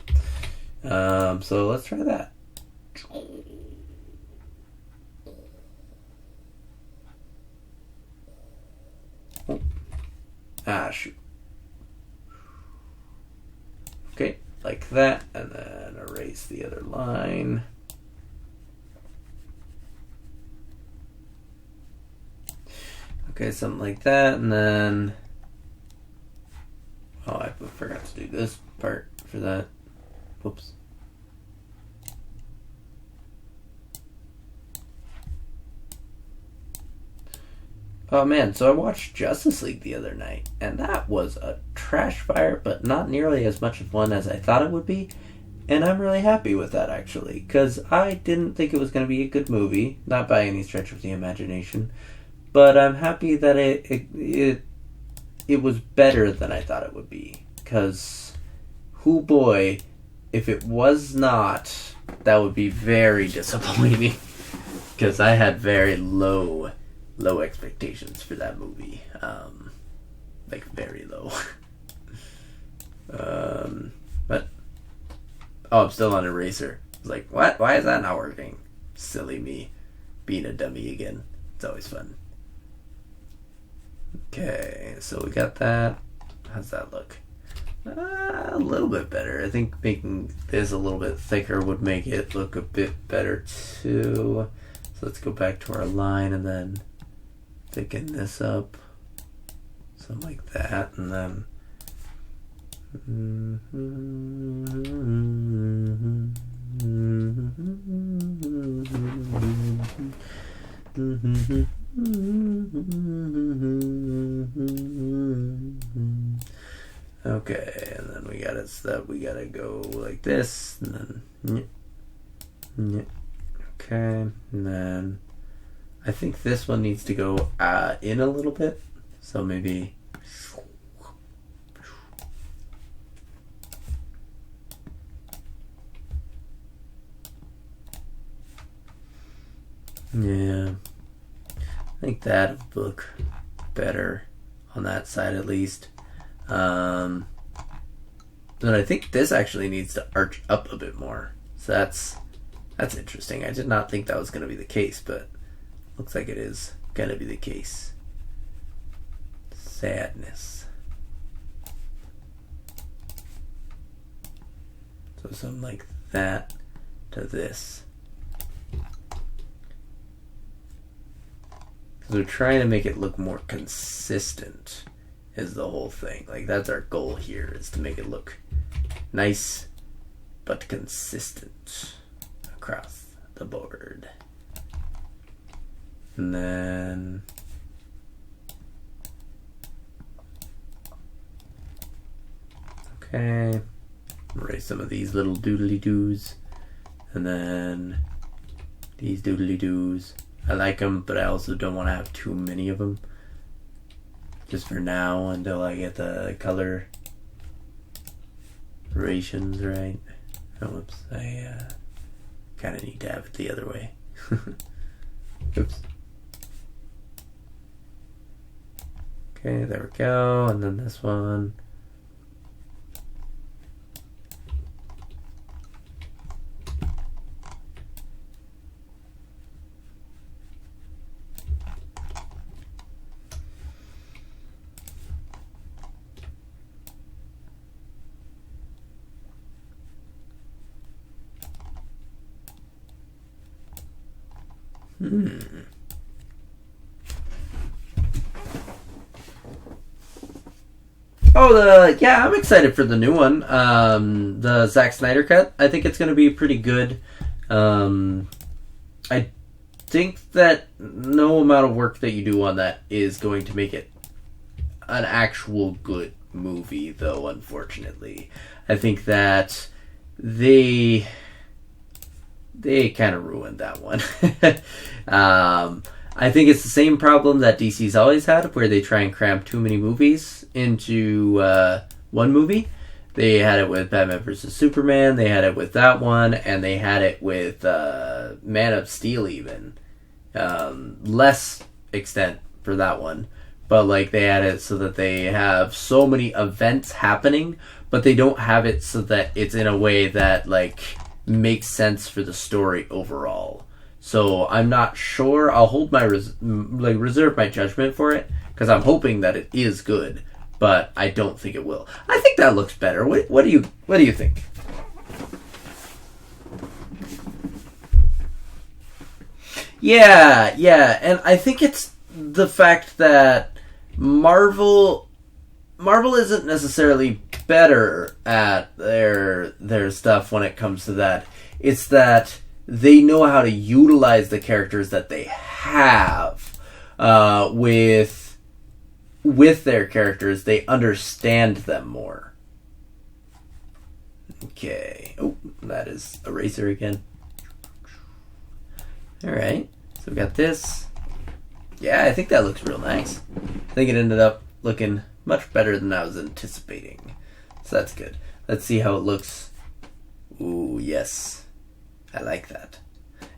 So let's try that. Oh. Ah, shoot. Okay, like that, and then erase the other line. Okay, something like that, and then... Oh, I forgot to do this part for that. Whoops. Oh man, so I watched Justice League the other night, and that was a trash fire, but not nearly as much of one as I thought it would be. And I'm really happy with that, actually, because I didn't think it was going to be a good movie, not by any stretch of the imagination, but I'm happy that it was better than I thought it would be, because, hoo boy, if it was not, that would be very disappointing, because I had very low expectations for that movie. Like very low. But I'm still on Eraser. It's like, what? Why is that not working? Silly me. Being a dummy again. It's always fun. Okay, so we got that. How's that look? A little bit better. I think making this a little bit thicker would make it look a bit better too. So let's go back to our line and then thicken this up, something like that, and then okay, and then we gotta go like this, and then okay, and then I think this one needs to go in a little bit. So maybe... Yeah. I think that would look better on that side at least. Then I think this actually needs to arch up a bit more. So that's interesting. I did not think that was going to be the case, but... looks like it is gonna be the case. Sadness. So something like that to this. So we're trying to make it look more consistent is the whole thing. Like that's our goal here, is to make it look nice but consistent across the board. And then okay, erase some of these little doodly doos, and then these doodly doos. I like them, but I also don't want to have too many of them. Just for now, until I get the color rations right. Oh, whoops! I kind of need to have it the other way. Oops. Okay, there we go, and then this one. Oh, I'm excited for the new one. The Zack Snyder cut. I think it's going to be pretty good. I think that no amount of work that you do on that is going to make it an actual good movie, though, unfortunately. I think that they they kind of ruined that one. I think it's the same problem that DC's always had, where they try and cram too many movies into one movie. They had it with Batman vs. Superman, they had it with that one, and they had it with Man of Steel even. Less extent for that one. But like they had it so that they have so many events happening, but they don't have it so that it's in a way that like makes sense for the story overall. So I'm not sure. I'll hold my reserve my judgment for it because I'm hoping that it is good, but I don't think it will. I think that looks better. What do you think? Yeah, and I think it's the fact that Marvel isn't necessarily better at their stuff when it comes to that. It's that they know how to utilize the characters that they have with their characters. They understand them more. Okay. Oh, that is Eraser again. Alright. So we got this. Yeah, I think that looks real nice. I think it ended up looking much better than I was anticipating. So that's good. Let's see how it looks. Ooh, yes. I like that.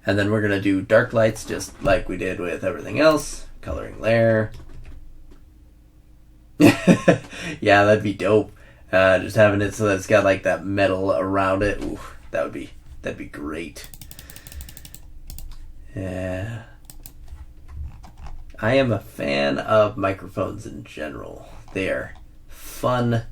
And then we're going to do dark lights just like we did with everything else. Coloring layer. Yeah, that'd be dope. Just having it so that it's got like that metal around it. Ooh, that'd be great. Yeah. I am a fan of microphones in general. They are fun.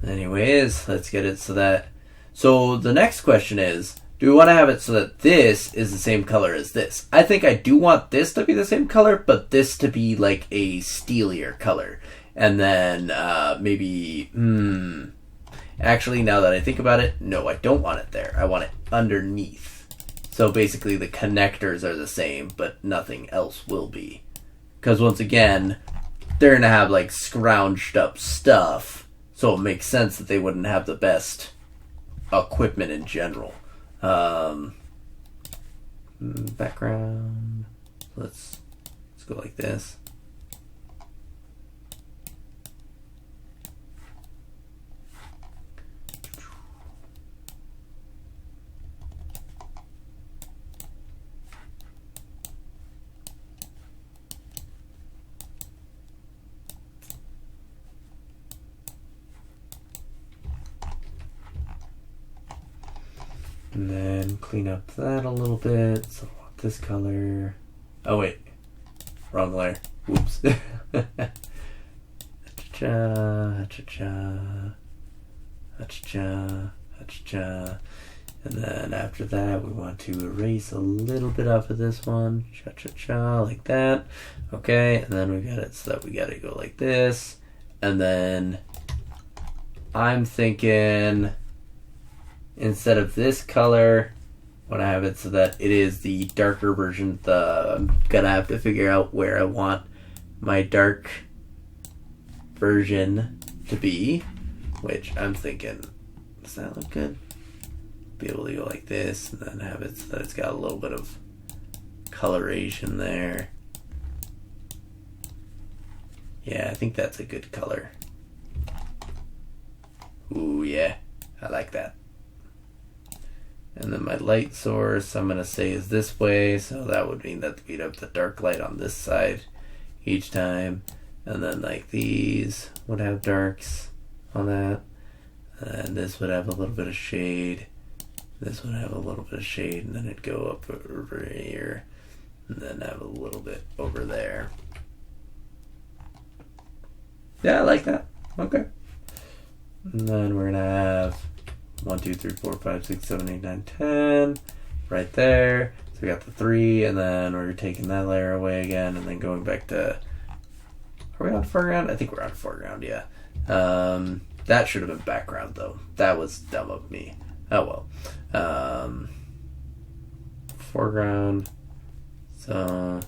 Anyways, let's get it so that... So the next question is, do we want to have it so that this is the same color as this? I think I do want this to be the same color, but this to be like a steelier color. And then maybe... Actually, now that I think about it, no, I don't want it there. I want it underneath. So basically the connectors are the same, but nothing else will be. Because once again, they're going to have like scrounged up stuff. So it makes sense that they wouldn't have the best equipment in general. Background. Let's go like this. And then clean up that a little bit. So I want this color. Oh wait, wrong layer. Oops. And then after that, we want to erase a little bit off of this one. Like that. Okay, and then we got it so that we got to go like this. And then I'm thinking, instead of this color, I want to have it so that it is the darker version. I'm gonna have to figure out where I want my dark version to be, which I'm thinking, does that look good? Be able to go like this and then have it so that it's got a little bit of coloration there. Yeah, I think that's a good color. Ooh, yeah, I like that. And then my light source, I'm going to say is this way, so that would mean that we'd have the dark light on this side each time. And then like these would have darks on that. And this would have a little bit of shade. This would have a little bit of shade, and then it'd go up over here, and then have a little bit over there. Yeah, I like that. Okay. And then we're going to have 1, 2, 3, 4, 5, 6, 7, 8, 9, 10 right there. So we got the 3, and then we're taking that layer away again, and then going back to... Are we on foreground? I think we're on foreground, yeah. That should have been background, though. That was dumb of me. Oh well. Foreground. So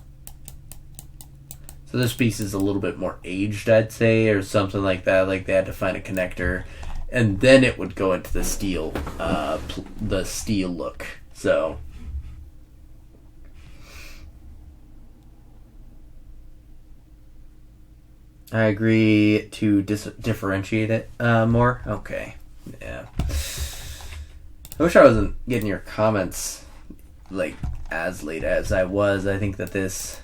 this piece is a little bit more aged, I'd say, or something like that. Like they had to find a connector and then it would go into the steel look. So I agree to differentiate it more. Okay, yeah. I wish I wasn't getting your comments like as late as I was. I think that this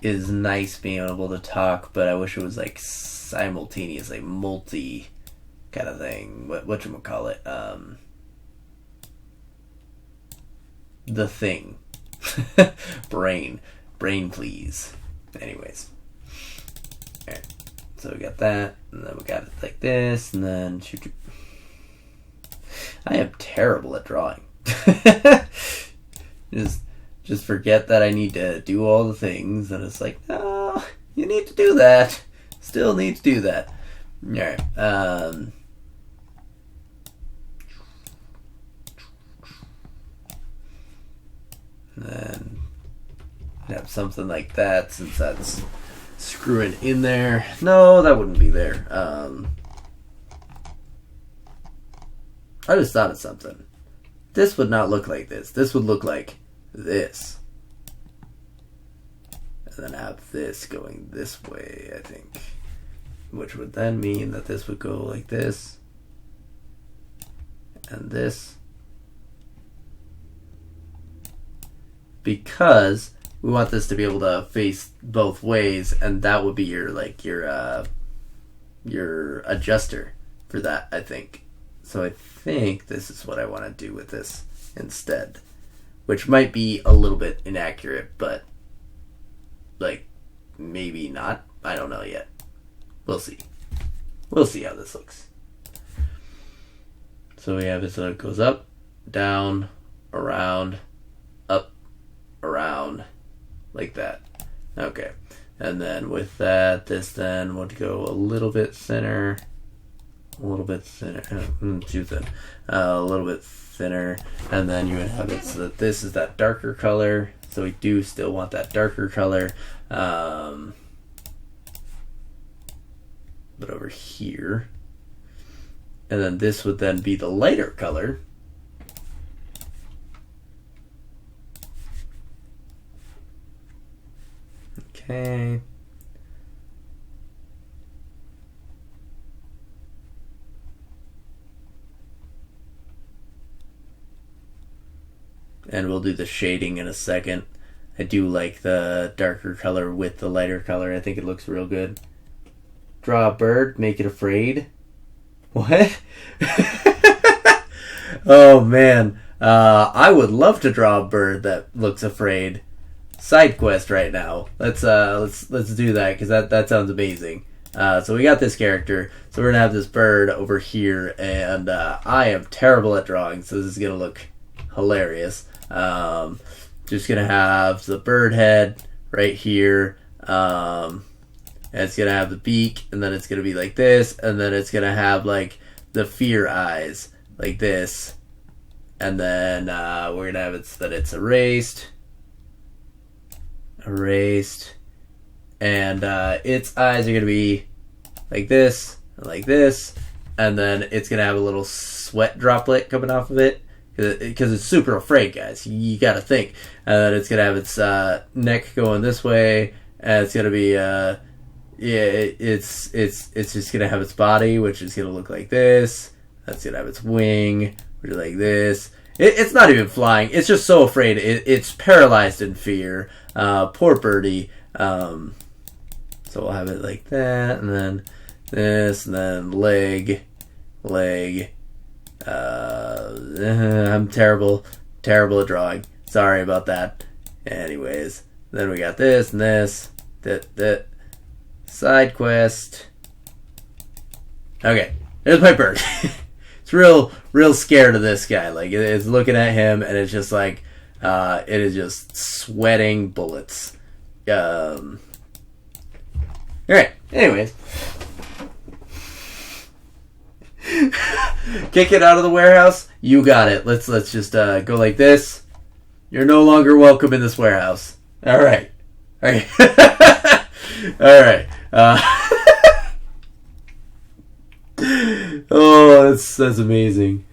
is nice being able to talk, but I wish it was like simultaneous, like multi kind of thing. Whatchamacallit? The thing. Brain, please. Anyways. Alright. So we got that, and then we got it like this, and then shoot. I am terrible at drawing. Just forget that I need to do all the things, and it's like, no, you need to do that. Still need to do that. Alright. Then have something like that, since that's screwing in there. No, that wouldn't be there. I just thought of something. This would not look like this. This would look like this. And then have this going this way, I think. Which would then mean that this would go like this. And this. Because we want this to be able to face both ways, and that would be your adjuster for that, I think. So I think this is what I want to do with this instead, which might be a little bit inaccurate, but like maybe not. I don't know yet. We'll see. We'll see how this looks. So we have it so it goes up, down, around, up, around, like that. Okay. And then with that, this then would go a little bit thinner. A little bit thinner. Too thin. A little bit thinner. And then you would have it so that this is that darker color. So we do still want that darker color. But over here. And then this would then be the lighter color. Okay. And we'll do the shading in a second. I do like the darker color with the lighter color. I think it looks real good. Draw a bird, make it afraid. What? Oh man. I would love to draw a bird that looks afraid. Side quest right now. Let's do that, because that sounds amazing. So we got this character. So we're gonna have this bird over here, and I am terrible at drawing, so this is gonna look hilarious. Just gonna have the bird head right here. And it's gonna have the beak, and then it's gonna be like this, and then it's gonna have like the fear eyes like this, and then we're gonna have it so that it's erased, and its eyes are gonna be like this, and then it's gonna have a little sweat droplet coming off of it, because it's super afraid, guys. You gotta think. And then it's gonna have its neck going this way, and it's gonna be it's just gonna have its body, which is gonna look like this. That's gonna have its wing, which is like this. It's not even flying. It's just so afraid. It's paralyzed in fear. Poor birdie. So we'll have it like that, and then this, and then leg. I'm terrible at drawing. Sorry about that. Anyways, then we got this and this. That. Side quest. Okay, there's my bird. It's real scared of this guy. Like, it's looking at him, and it's just like, it is just sweating bullets. Alright, anyways. Kick it out of the warehouse. You got it. Let's just go like this. You're no longer welcome in this warehouse. Alright. Alright. Oh, that's amazing.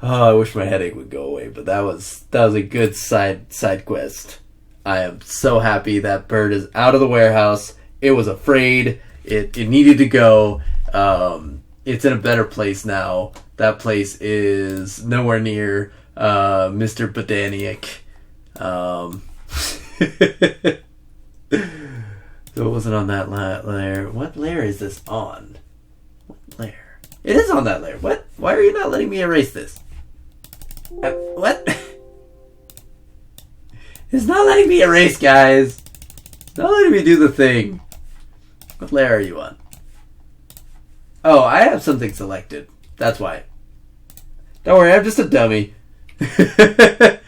Oh, I wish my headache would go away, but that was a good side quest. I am so happy that bird is out of the warehouse. It was afraid. It needed to go. It's in a better place now. That place is nowhere near Mr. Badaniak. So it wasn't on that layer. What layer is this on? What layer? It is on that layer. What? Why are you not letting me erase this? What? It's not letting me erase, guys. It's not letting me do the thing. What layer are you on? Oh, I have something selected. That's why. Don't worry, I'm just a dummy. That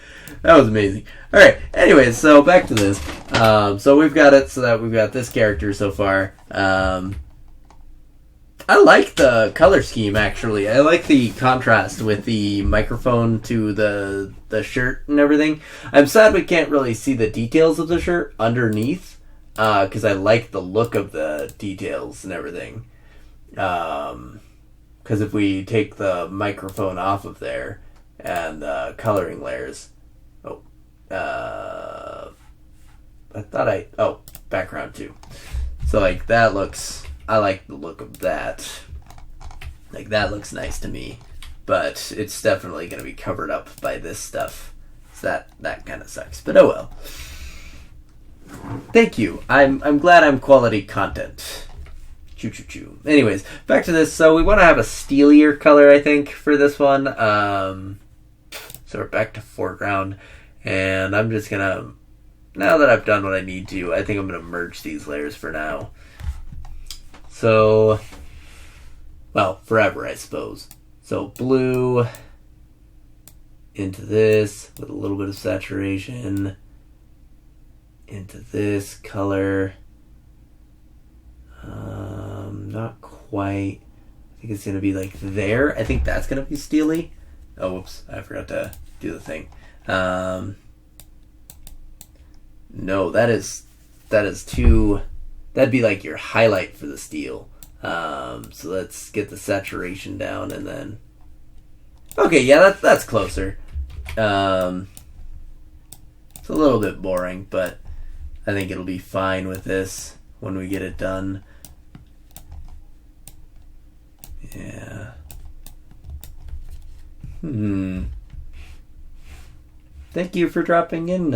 was amazing. Alright, anyways, so back to this. So we've got it so that we've got this character so far. I like the color scheme, actually. I like the contrast with the microphone to the shirt and everything. I'm sad we can't really see the details of the shirt underneath, because I like the look of the details and everything. Because if we take the microphone off of there and coloring layers... background too. So like that looks, I like the look of that. Like that looks nice to me, but it's definitely going to be covered up by this stuff. So that kind of sucks, but oh well. Thank you. I'm glad I'm quality content. Choo choo choo. Anyways, back to this. So we want to have a steelier color, I think, for this one. So we're back to foreground. And I'm just gonna, now that I've done what I need to, I think I'm gonna merge these layers for now. So, well, forever, I suppose. So blue into this with a little bit of saturation into this color. Not quite. I think it's gonna be like there. I think that's gonna be steely. Oh, whoops! I forgot to do the thing. No, that is too, that'd be like your highlight for the steel. So let's get the saturation down and then, okay, yeah, that's closer. It's a little bit boring, but I think it'll be fine with this when we get it done. Yeah. Thank you for dropping in,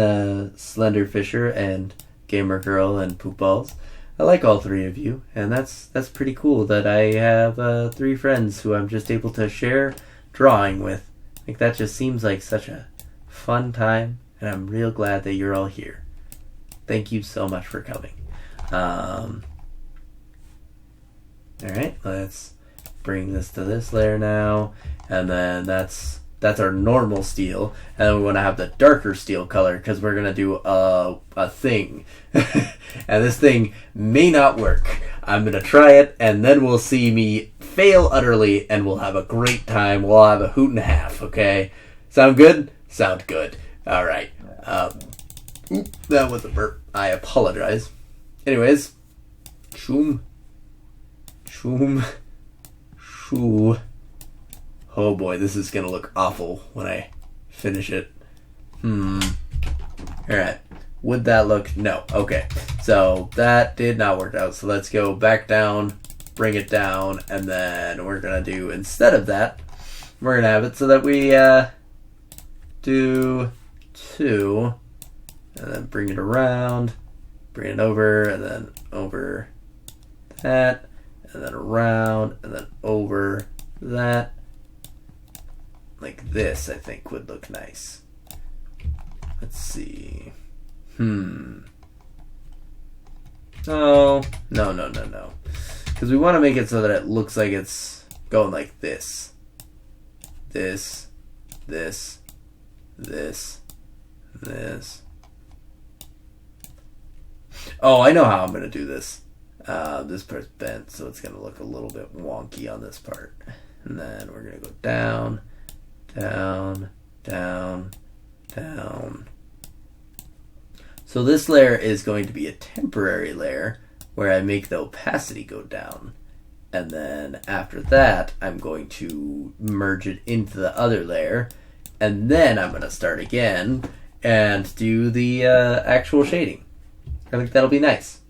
Slender Fisher and Gamer Girl and Poop Balls. I like all three of you, and that's pretty cool that I have 3 friends who I'm just able to share drawing with. Like that just seems like such a fun time, and I'm real glad that you're all here. Thank you so much for coming. Alright, let's bring this to this layer now, and then that's our normal steel, and then we want to have the darker steel color because we're going to do a thing. And this thing may not work. I'm going to try it, and then we'll see me fail utterly, and we'll have a great time. We'll have a hoot and a half, okay? Sound good? Sound good. Alright. That was a burp. I apologize. Anyways. Choom. Choom. Shoo. Oh boy, this is gonna look awful when I finish it. Alright. Would that look... No. Okay. So, that did not work out. So, let's go back down, bring it down, and then we're gonna do, instead of that, we're gonna have it so that we, do 2, and then bring it around, bring it over, and then over that, and then around, and then over that. Like this, I think, would look nice. Let's see. Oh, no. Because we want to make it so that it looks like it's going like this. This. Oh, I know how I'm going to do this. This part's bent, so it's going to look a little bit wonky on this part. And then we're going to go down, down, down, down. So this layer is going to be a temporary layer where I make the opacity go down. And then after that, I'm going to merge it into the other layer. And then I'm going to start again and do the actual shading. I think that'll be nice.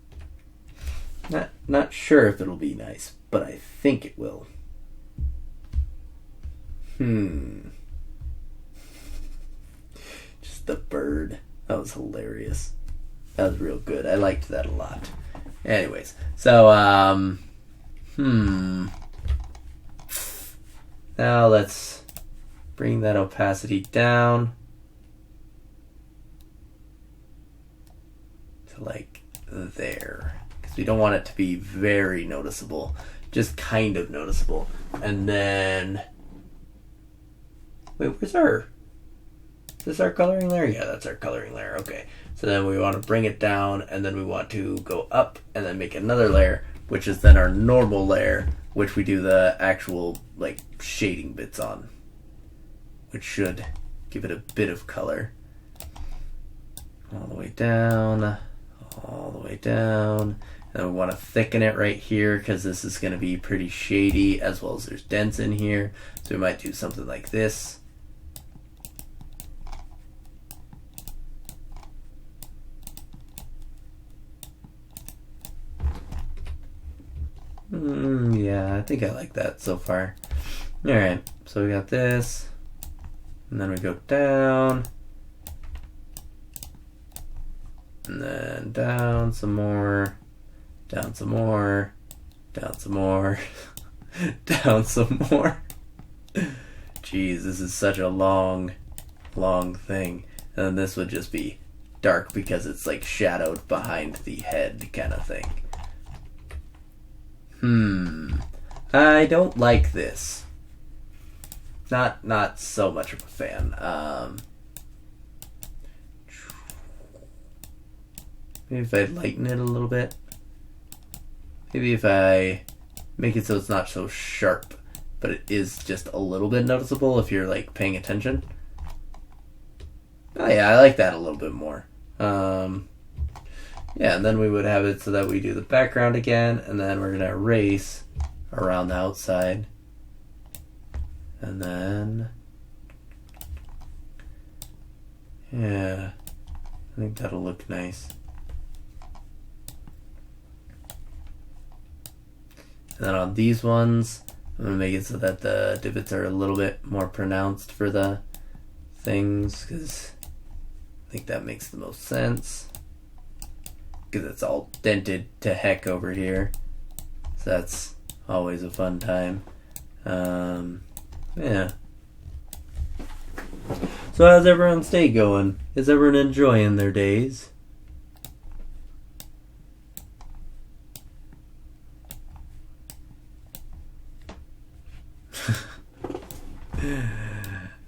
Not sure if it'll be nice, but I think it will. Just the bird. That was hilarious. That was real good. I liked that a lot. Anyways, so, now let's bring that opacity down to like there. Because we don't want it to be very noticeable. Just kind of noticeable. And then... Wait, where's our... Is this our coloring layer? Yeah, that's our coloring layer. Okay. So then we want to bring it down, and then we want to go up and then make another layer, which is then our normal layer, which we do the actual, like, shading bits on, which should give it a bit of color. All the way down, all the way down. And we want to thicken it right here because this is going to be pretty shady, as well as there's dents in here. So we might do something like this. Yeah, I think I like that so far. Alright, so we got this. And then we go down. And then down some more. Down some more. Down some more. Down some more. Jeez, this is such a long thing. And then this would just be dark because it's like shadowed behind the head kind of thing. I don't like this. Not so much of a fan. Maybe if I lighten it a little bit. Maybe if I make it so it's not so sharp, but it is just a little bit noticeable if you're like paying attention. Oh yeah, I like that a little bit more. Yeah, and then we would have it so that we do the background again, and then we're going to erase around the outside. And then... yeah, I think that'll look nice. And then on these ones, I'm going to make it so that the divots are a little bit more pronounced for the things, because I think that makes the most sense. Because it's all dented to heck over here. So that's always a fun time. Yeah. So how's everyone's day going? Is everyone enjoying their days?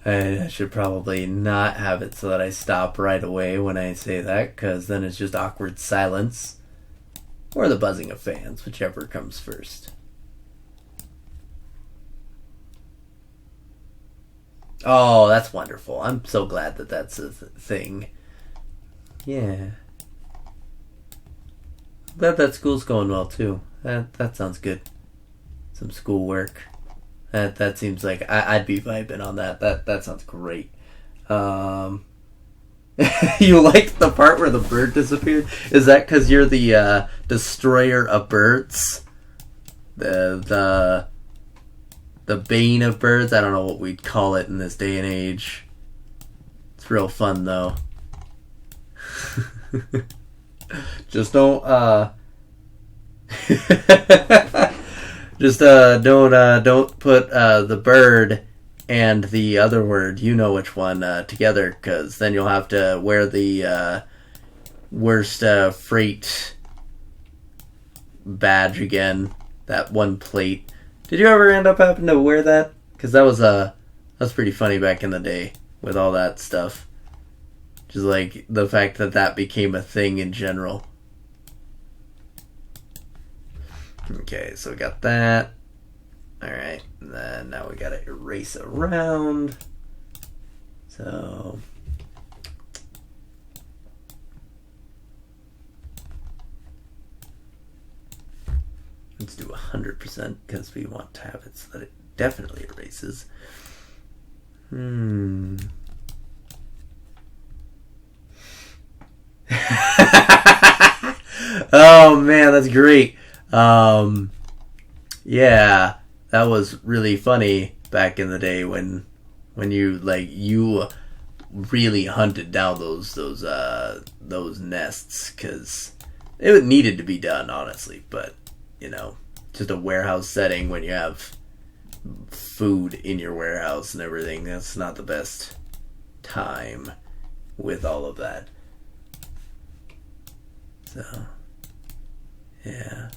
I should probably not have it so that I stop right away when I say that, because then it's just awkward silence. Or the buzzing of fans, whichever comes first. Oh, that's wonderful. I'm so glad that that's a thing. Yeah. Glad that school's going well, too. That sounds good. Some schoolwork. That seems like I'd be vibing on that. That sounds great. You liked the part where the bird disappeared? Is that because you're the destroyer of birds? The bane of birds? I don't know what we'd call it in this day and age. It's real fun though. Just don't Just don't put the bird and the other word, you know which one, together, because then you'll have to wear the worst freight badge again. That one plate. Did you ever end up having to wear that? Because that was pretty funny back in the day with all that stuff. Just like the fact that became a thing in general. Okay, so we got that. Alright, and then now we gotta erase around. So... Let's do 100% because we want to have it so that it definitely erases. Oh man, that's great. Yeah, that was really funny back in the day when you really hunted down those nests, because it needed to be done, honestly. But just a warehouse setting when you have food in your warehouse and everything, that's not the best time with all of that. So yeah,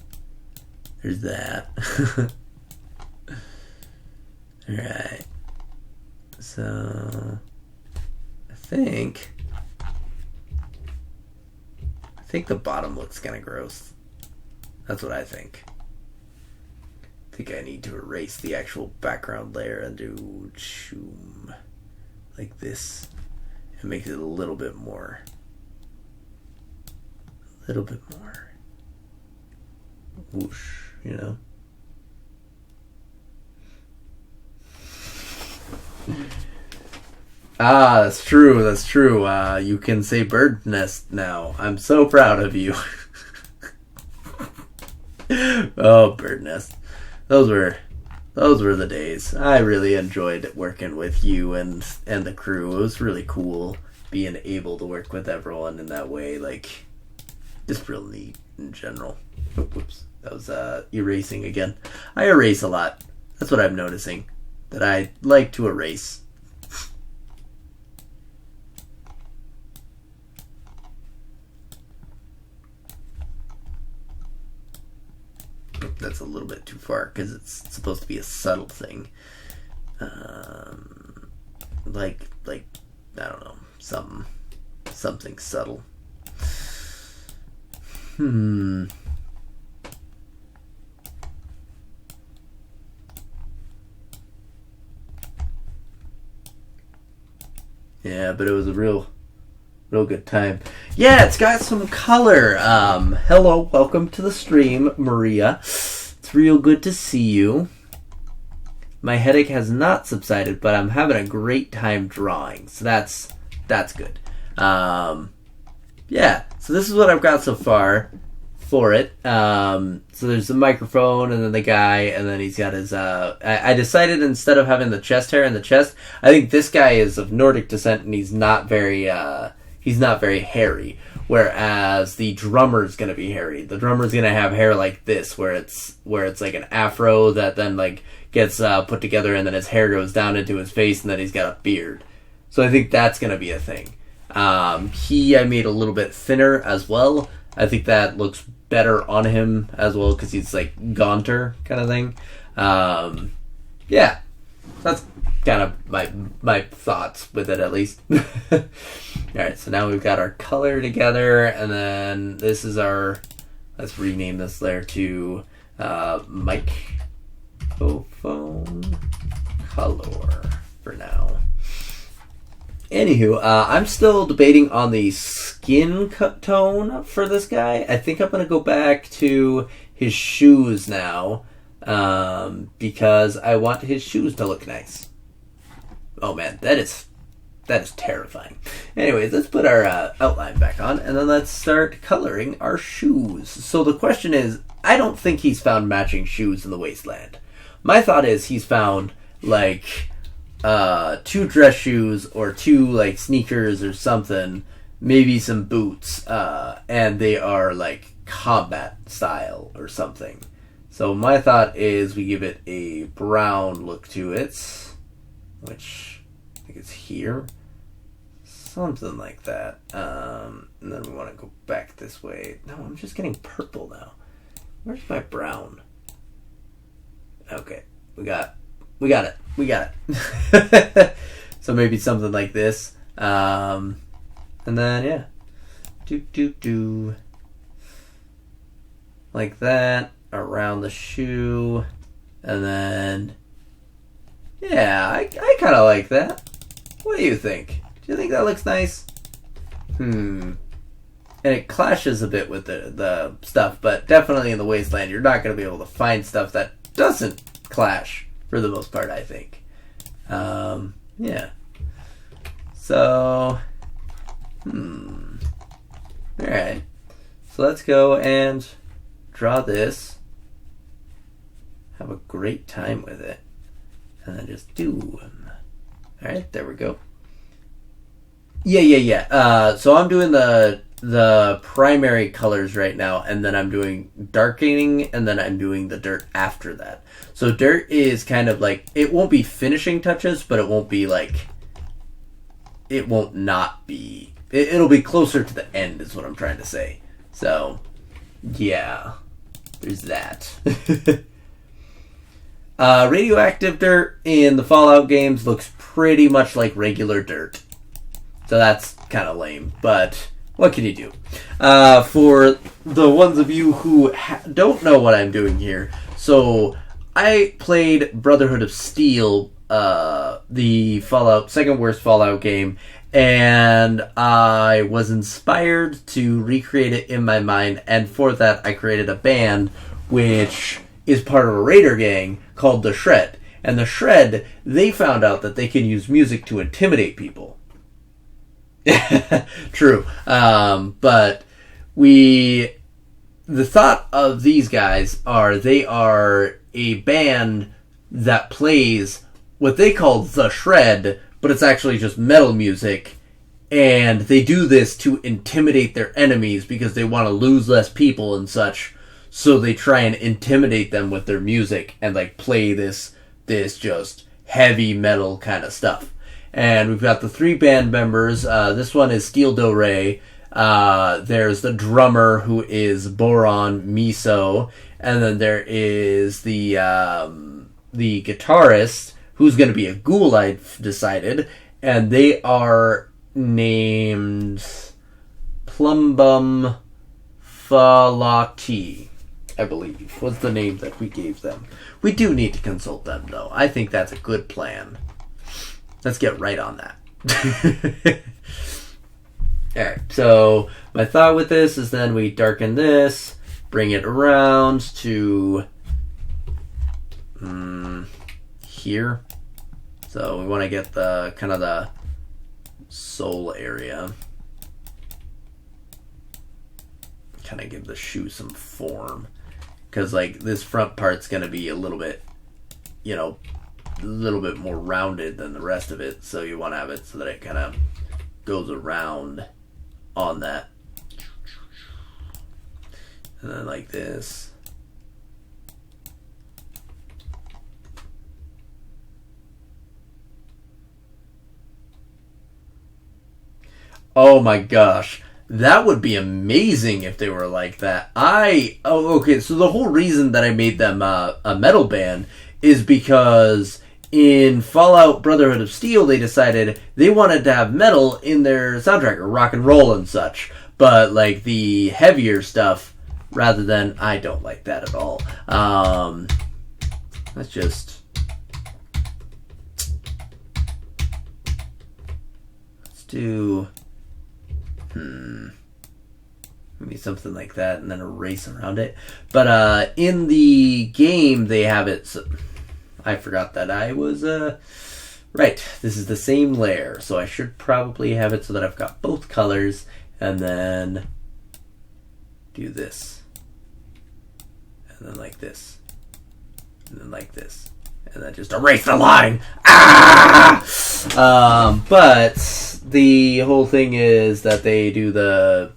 there's that. Alright, so I think the bottom looks kind of gross. That's what I think. I think I need to erase the actual background layer and do choom like this. It makes it a little bit more. Whoosh, Ah, that's true. You can say bird nest now. I'm so proud of you. Oh, bird nest. Those were the days. I really enjoyed working with you and the crew. It was really cool being able to work with everyone in that way. Like, just real neat in general. Oh, whoops. That was erasing again. I erase a lot. That's what I'm noticing. That I like to erase. That's a little bit too far because it's supposed to be a subtle thing. Like I don't know, something subtle. Yeah, but it was a real good time. Yeah, it's got some color. Hello, welcome to the stream, Maria. It's real good to see you. My headache has not subsided, but I'm having a great time drawing, so that's good. Yeah, so this is what I've got so far for it. So there's the microphone, and then the guy, and then he's got his. I decided instead of having the chest hair in the chest, I think this guy is of Nordic descent, and he's not very hairy. Whereas the drummer's gonna be hairy. The drummer's gonna have hair like this, where it's like an afro that then like gets put together, and then his hair goes down into his face, and then he's got a beard. So I think that's gonna be a thing. I made a little bit thinner as well. I think that looks better on him as well because he's like gaunter kind of thing. Yeah, that's kind of my thoughts with it, at least. Alright, so now we've got our color together, and then this is our, let's rename this layer to microphone color for now. Anywho, I'm still debating on the skin tone for this guy. I think I'm going to go back to his shoes now, because I want his shoes to look nice. Oh man, that is terrifying. Anyways, let's put our outline back on, and then let's start coloring our shoes. So the question is, I don't think he's found matching shoes in the wasteland. My thought is he's found, like, 2 dress shoes, or 2, like, sneakers or something, maybe some boots, and they are, like, combat style or something. So my thought is we give it a brown look to it, which I think is here. Something like that. And then we want to go back this way. No, I'm just getting purple now. Where's my brown? Okay, we got it. So maybe something like this. And then, yeah. Like that, around the shoe. And then, yeah, I kind of like that. What do you think? Do you think that looks nice? and it clashes a bit with the stuff, but definitely in the Wasteland, you're not going to be able to find stuff that doesn't clash for the most part, I think. Yeah. So, alright. So let's go and draw this. Have a great time with it. And then just do them. Alright, there we go. Yeah. So I'm doing the primary colors right now, and then I'm doing darkening, and then I'm doing the dirt after that. So dirt is kind of like, it won't be finishing touches, but it won't be like, it won't not be, it'll be closer to the end is what I'm trying to say. So, yeah, there's that. Radioactive dirt in the Fallout games looks pretty much like regular dirt. So that's kind of lame, but what can you do? For the ones of you who don't know what I'm doing here, so I played Brotherhood of Steel, the Fallout, second worst Fallout game, and I was inspired to recreate it in my mind, and for that I created a band which is part of a raider gang called The Shred. And The Shred, they found out that they can use music to intimidate people. True. But the thought of these guys they are a band that plays what they call The Shred, but it's actually just metal music, and they do this to intimidate their enemies because they want to lose less people and such, so they try and intimidate them with their music and like play this just heavy metal kind of stuff. And we've got the 3 band members. This one is Steel Do Rey. There's the drummer, who is Boron Miso. And then there is the guitarist, who's going to be a ghoul, I've decided. And they are named Plumbum Falati, I believe, was the name that we gave them. We do need to consult them, though. I think that's a good plan. Let's get right on that. Alright, so my thought with this is then we darken this, bring it around to here. So we want to get the kind of the sole area. Kind of give the shoe some form. Because like this front part's going to be a little bit, a little bit more rounded than the rest of it, so you want to have it so that it kind of goes around on that, and then like this. Oh my gosh, that would be amazing if they were like that. Okay, so the whole reason that I made them a metal band is because in Fallout Brotherhood of Steel, they decided they wanted to have metal in their soundtrack, or rock and roll and such. But, like, the heavier stuff, rather than... I don't like that at all. Let's just... Let's do... Maybe something like that, and then erase around it. But, in the game, they have it... So, I forgot that I was, right, this is the same layer, so I should probably have it so that I've got both colors, and then do this, and then like this, and then like this, and then just erase the line! But the whole thing is that they do the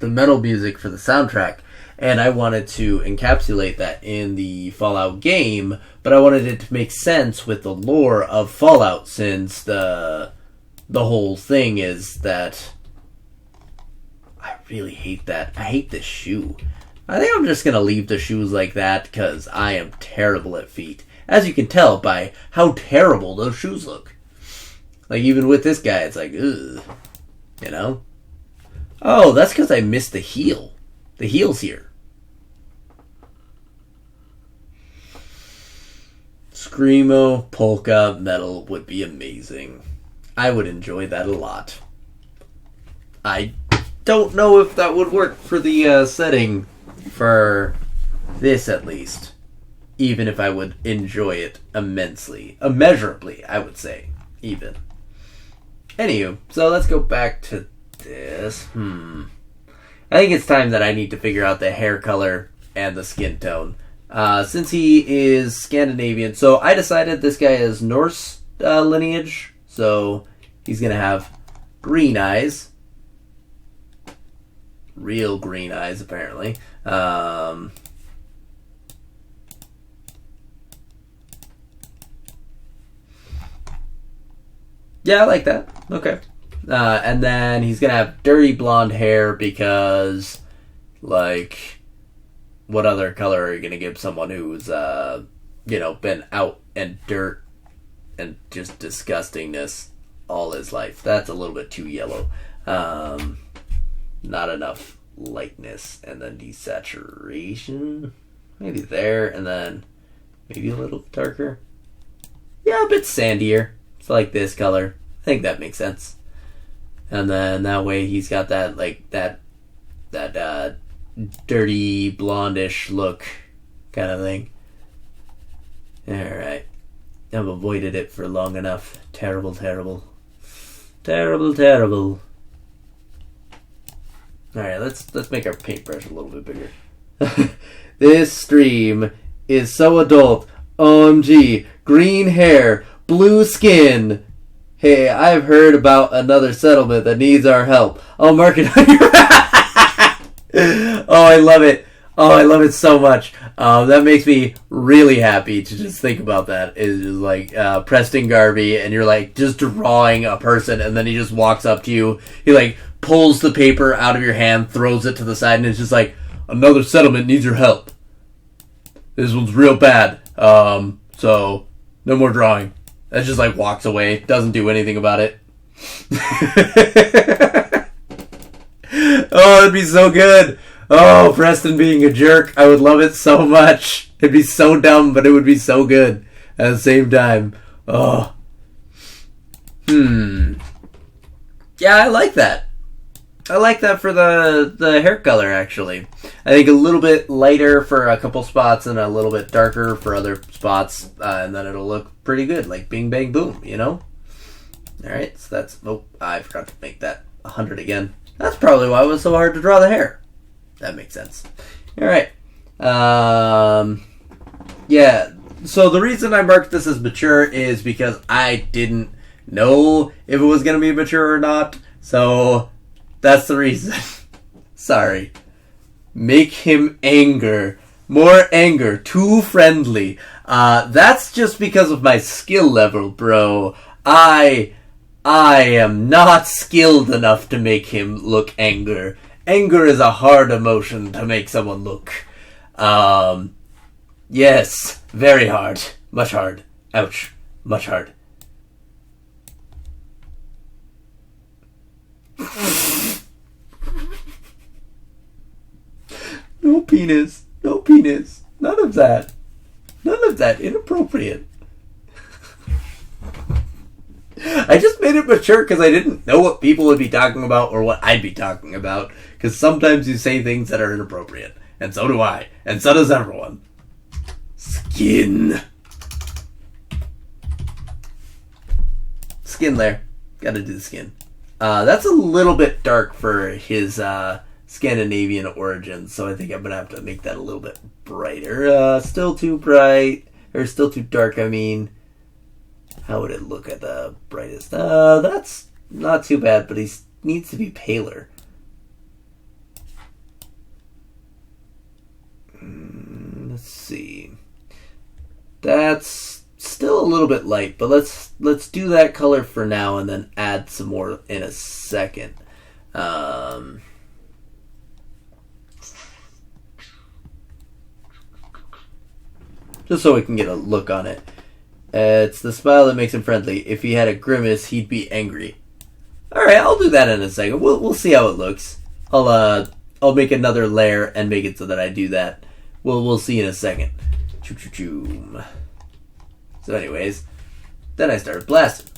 metal music for the soundtrack, and I wanted to encapsulate that in the Fallout game, but I wanted it to make sense with the lore of Fallout, since the whole thing is that I really hate that. I hate this shoe. I think I'm just going to leave the shoes like that because I am terrible at feet. As you can tell by how terrible those shoes look. Like, even with this guy, it's like, ugh. Oh, that's because I missed the heel. The heel's here. Screamo polka metal would be amazing. I would enjoy that a lot. I don't know if that would work for the setting for this, at least. Even if I would enjoy it immensely. Immeasurably, I would say. Even. Anywho, so let's go back to this. I think it's time that I need to figure out the hair color and the skin tone. Since he is Scandinavian, so I decided this guy is Norse lineage, so he's gonna have green eyes. Real green eyes, apparently. Yeah, I like that. Okay. And then he's gonna have dirty blonde hair because, like, what other color are you gonna give someone who's, been out in dirt and just disgustingness all his life? That's a little bit too yellow. Not enough lightness. And then desaturation. Maybe there, and then maybe a little darker. Yeah, a bit sandier. It's like this color. I think that makes sense. And then that way he's got that, like, that dirty blondish look kind of thing. Alright. I've avoided it for long enough. Terrible, terrible. Terrible, terrible. Alright, let's make our paintbrush a little bit bigger. This stream is so adult. OMG. Green hair. Blue skin. Hey, I've heard about another settlement that needs our help. I'll mark it on your... Oh, I love it. Oh, I love it so much. That makes me really happy to just think about that. It's just like Preston Garvey, and you're like just drawing a person, and then he just walks up to you. He like pulls the paper out of your hand, throws it to the side, and it's just like, another settlement needs your help. This one's real bad. So no more drawing. That just like walks away, doesn't do anything about it. Oh, it'd be so good. Oh, Preston being a jerk. I would love it so much. It'd be so dumb, but it would be so good at the same time. Oh. Yeah, I like that. I like that for the hair color, actually. I think a little bit lighter for a couple spots and a little bit darker for other spots, and then it'll look pretty good, like bing, bang, boom, you know? Alright, so that's... Oh, I forgot to make that 100 again. That's probably why it was so hard to draw the hair. That makes sense. Alright. Yeah, so the reason I marked this as mature is because I didn't know if it was going to be mature or not, so... That's the reason. Sorry. Make him anger. More anger. Too friendly. That's just because of my skill level, bro. I am not skilled enough to make him look anger. Anger is a hard emotion to make someone look. Yes. Very hard. Much hard. Ouch. Much hard. No penis. No penis. None of that. None of that. Inappropriate. I just made it mature because I didn't know what people would be talking about or what I'd be talking about. Because sometimes you say things that are inappropriate. And so do I. And so does everyone. Skin. Skin there. Gotta do the skin. That's a little bit dark for his Scandinavian origins, so I think I'm gonna have to make that a little bit brighter. Still too bright, or still too dark, I mean. How would it look at the brightest? That's not too bad, but he needs to be paler. Let's see. That's still a little bit light, but let's do that color for now and then add some more in a second. Just so we can get a look on it. It's the smile that makes him friendly. If he had a grimace, he'd be angry. Alright, I'll do that in a second. We'll see how it looks. I'll make another layer and make it so that I do that. We'll see in a second. Choo-choo-choo. So anyways, then I started blasting.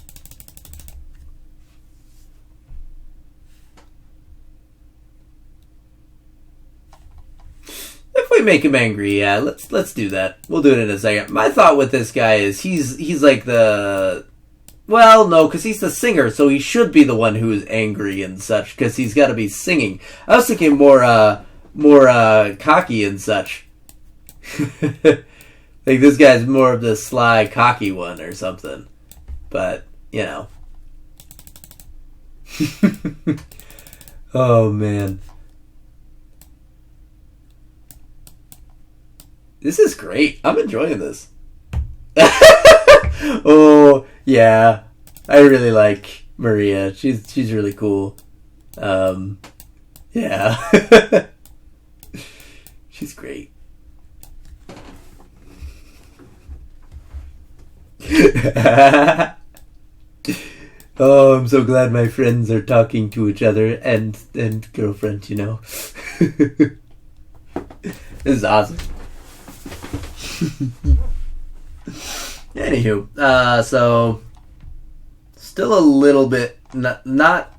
we make him angry? Yeah, let's do that. We'll do it in a second. My thought with this guy is he's like the... Well, no, because he's the singer, so he should be the one who is angry and such, because he's got to be singing. I was thinking more cocky and such. Like, this guy's more of the sly, cocky one or something. But, you know. Oh, man. This is great. I'm enjoying this. Oh, yeah. I really like Maria. She's really cool. Yeah. She's great. Oh, I'm so glad my friends are talking to each other and girlfriend, you know. This is awesome. Anywho, so still a little bit not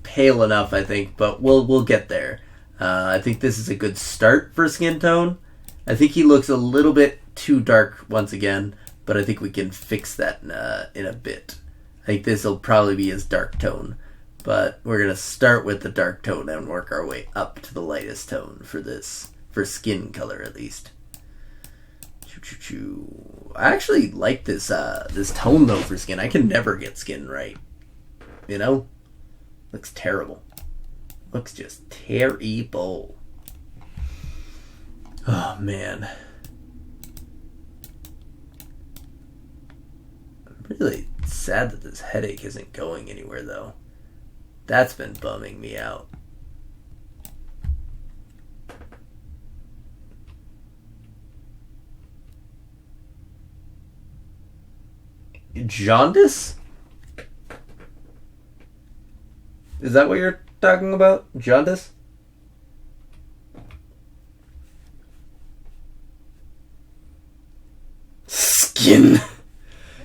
pale enough, I think, but we'll get there. I think this is a good start for skin tone. I think he looks a little bit too dark once again, but I think we can fix that in a bit. I think this will probably be his dark tone, but we're gonna start with the dark tone and work our way up to the lightest tone for this, for skin color at least. I actually like this this tone though for skin. I can never get skin right. You know? Looks terrible. Looks just terrible. Oh man. I'm really sad that this headache isn't going anywhere though. That's been bumming me out. Jaundice? Is that what you're talking about? Jaundice? Skin.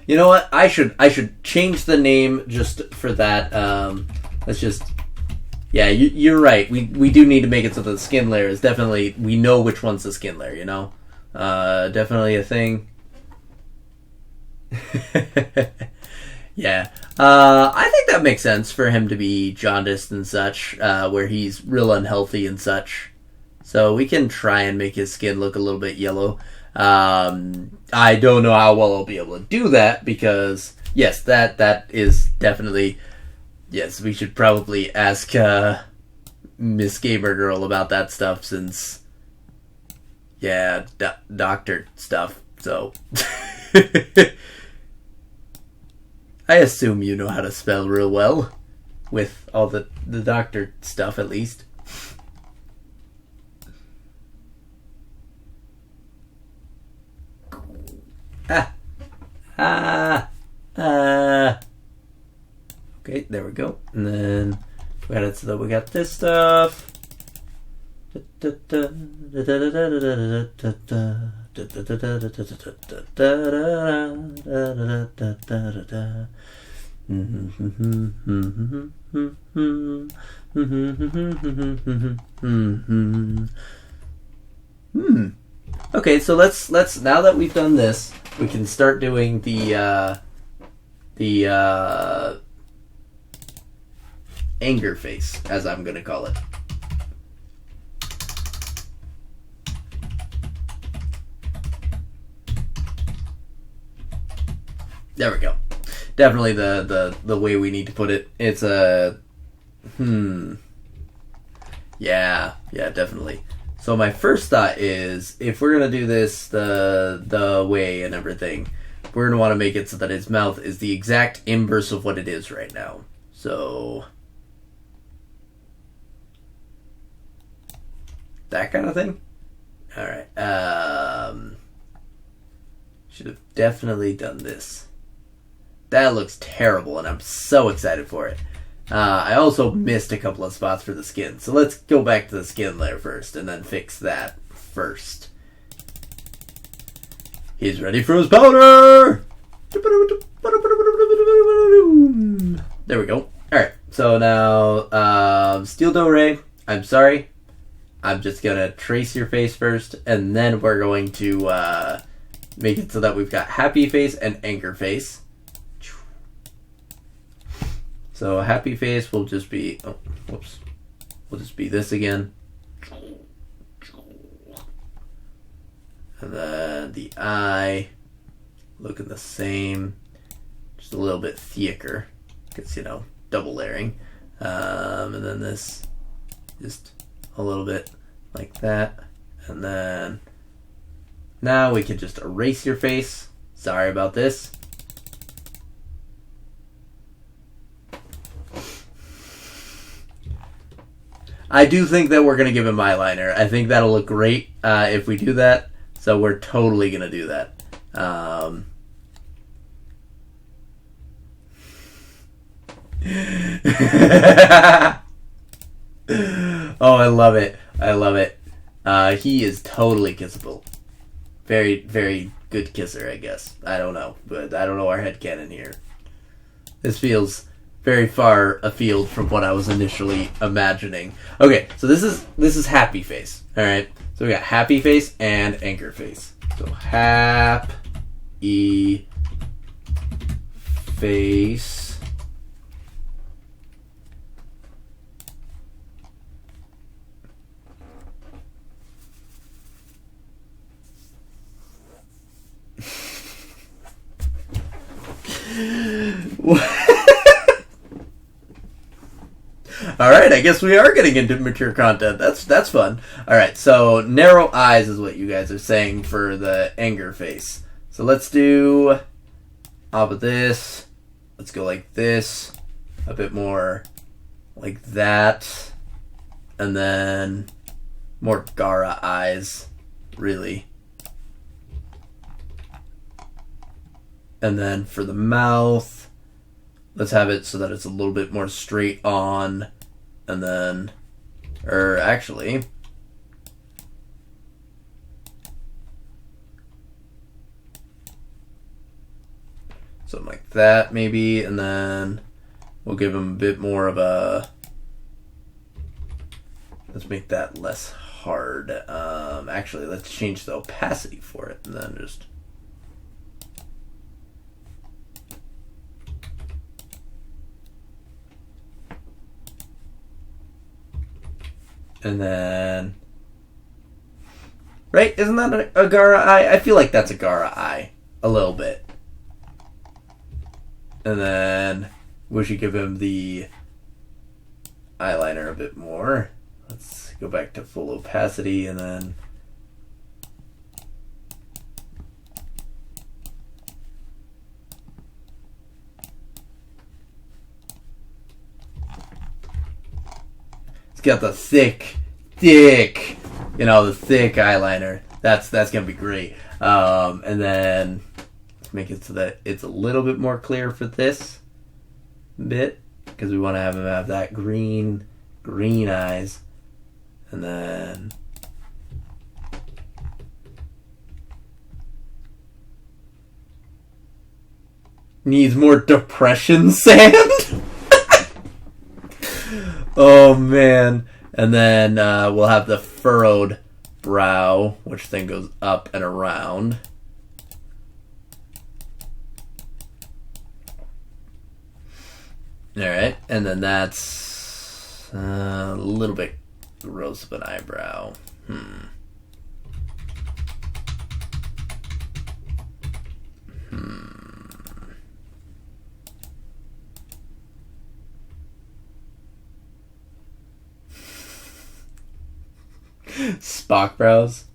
You know what? I should change the name just for that. Let's just... Yeah, you're right. We do need to make it so the skin layer is definitely... We know which one's the skin layer, you know? Definitely a thing. Yeah. I think that makes sense for him to be jaundiced and such, where he's real unhealthy and such. So we can try and make his skin look a little bit yellow. I don't know how well I'll be able to do that because, yes, that is definitely... Yes, we should probably ask Miss Gamer Girl about that stuff since... Yeah, doctor stuff, so... I assume you know how to spell real well. With all the doctor stuff, at least. Okay, there we go. And then we got it so that we got this stuff. Okay, so let's now that we've done this, we can start doing the anger face, as I'm gonna call it. There we go. Definitely the way we need to put it. It's a... Yeah, definitely. So my first thought is, if we're going to do this the way and everything, we're going to want to make it so that his mouth is the exact inverse of what it is right now. So... that kind of thing? Alright. Should have definitely done this. That looks terrible, and I'm so excited for it. I also missed a couple of spots for the skin, so let's go back to the skin layer first, and then fix that first. He's ready for his powder! There we go. Alright, so now, Steel Do Ray, I'm sorry. I'm just going to trace your face first, and then we're going to make it so that we've got happy face and anger face. So happy face will just be, oh, whoops, will just be this again. And then the eye, looking the same, just a little bit thicker, because, you know, double layering. And then this, just a little bit like that. And then now we can just erase your face. Sorry about this. I do think that we're going to give him eyeliner. I think that'll look great if we do that. So we're totally going to do that. Oh, I love it. I love it. He is totally kissable. Very, very good kisser, I guess. I don't know. But I don't know our headcanon here. This feels very far afield from what I was initially imagining. Okay, so this is happy face. Alright. So we got happy face and anger face. So happy face. Alright, I guess we are getting into mature content. That's fun. Alright, so narrow eyes is what you guys are saying for the anger face. So let's do off of this. Let's go like this. A bit more like that. And then more Gaara eyes, really. And then for the mouth, let's have it so that it's a little bit more straight on. And then, or actually, something like that maybe. And then we'll give him a bit more of a, let's make that less hard. Actually, let's change the opacity for it and then just, and then, right? Isn't that a Gaara eye? I feel like that's a Gaara eye. A little bit. And then we should give him the eyeliner a bit more. Let's go back to full opacity and then got the thick, you know, the thick eyeliner. That's gonna be great. And then let's make it so that it's a little bit more clear for this bit because we want to have him have that green eyes, and then needs more depression sand. Oh, man. And then we'll have the furrowed brow, which then goes up and around. Alright, and then that's a little bit gross of an eyebrow. Spock brows.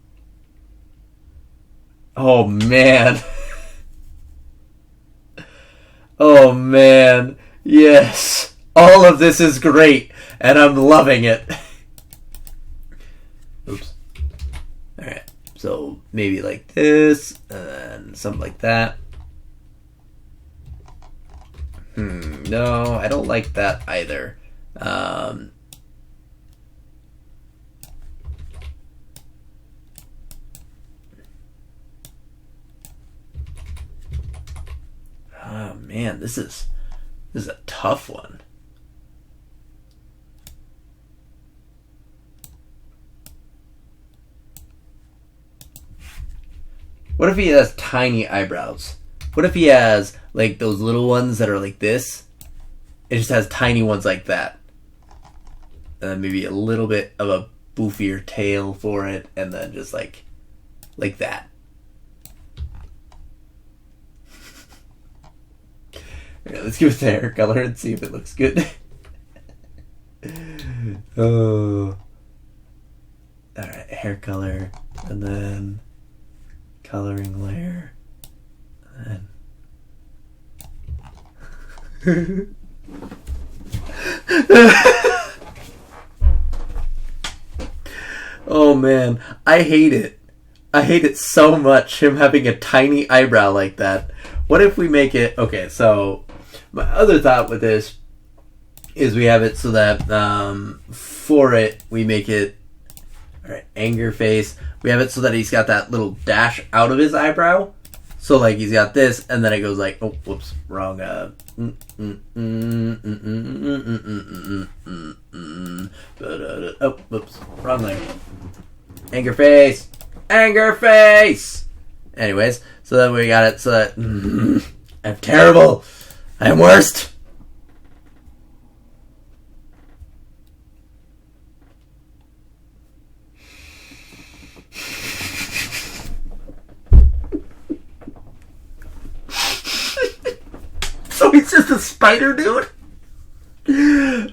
Oh man. Oh man. Yes. All of this is great and I'm loving it. Oops. Alright. So maybe like this and something like that. No, I don't like that either. Oh man, this is a tough one. What if he has tiny eyebrows? What if he has, like, those little ones that are like this? It just has tiny ones like that. And then maybe a little bit of a boofier tail for it, and then just like that. Yeah, let's give it the hair color and see if it looks good. Oh. Alright, hair color, and then coloring layer, and then oh man, I hate it. I hate it so much, him having a tiny eyebrow like that. What if we make it... Okay, so my other thought with this is we have it so that for it, we make it... Alright, anger face. We have it so that he's got that little dash out of his eyebrow. So, like, he's got this, and then it goes like... Oh, whoops, wrong. Oh, whoops, wrong line. Anger face! Anger face! Anyways, so then we got it so that... I'm terrible! I'm worst! So he's just a spider dude?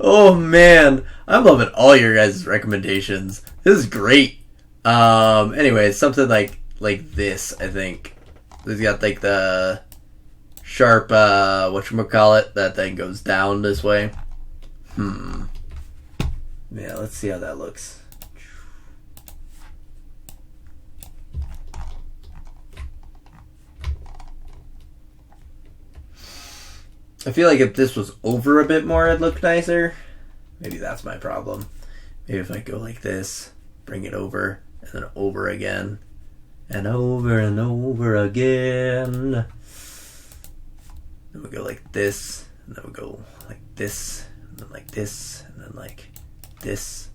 Oh man, I'm loving all your guys' recommendations. This is great. Anyway, something like this, I think. He's got like the sharp whatchamacallit, that thing goes down this way. Yeah, let's see how that looks. I feel like if this was over a bit more, it'd look nicer. Maybe that's my problem. Maybe if I go like this, bring it over, and then over again, and over again. Then we go like this, and then we go like this, and then like this, and then like this.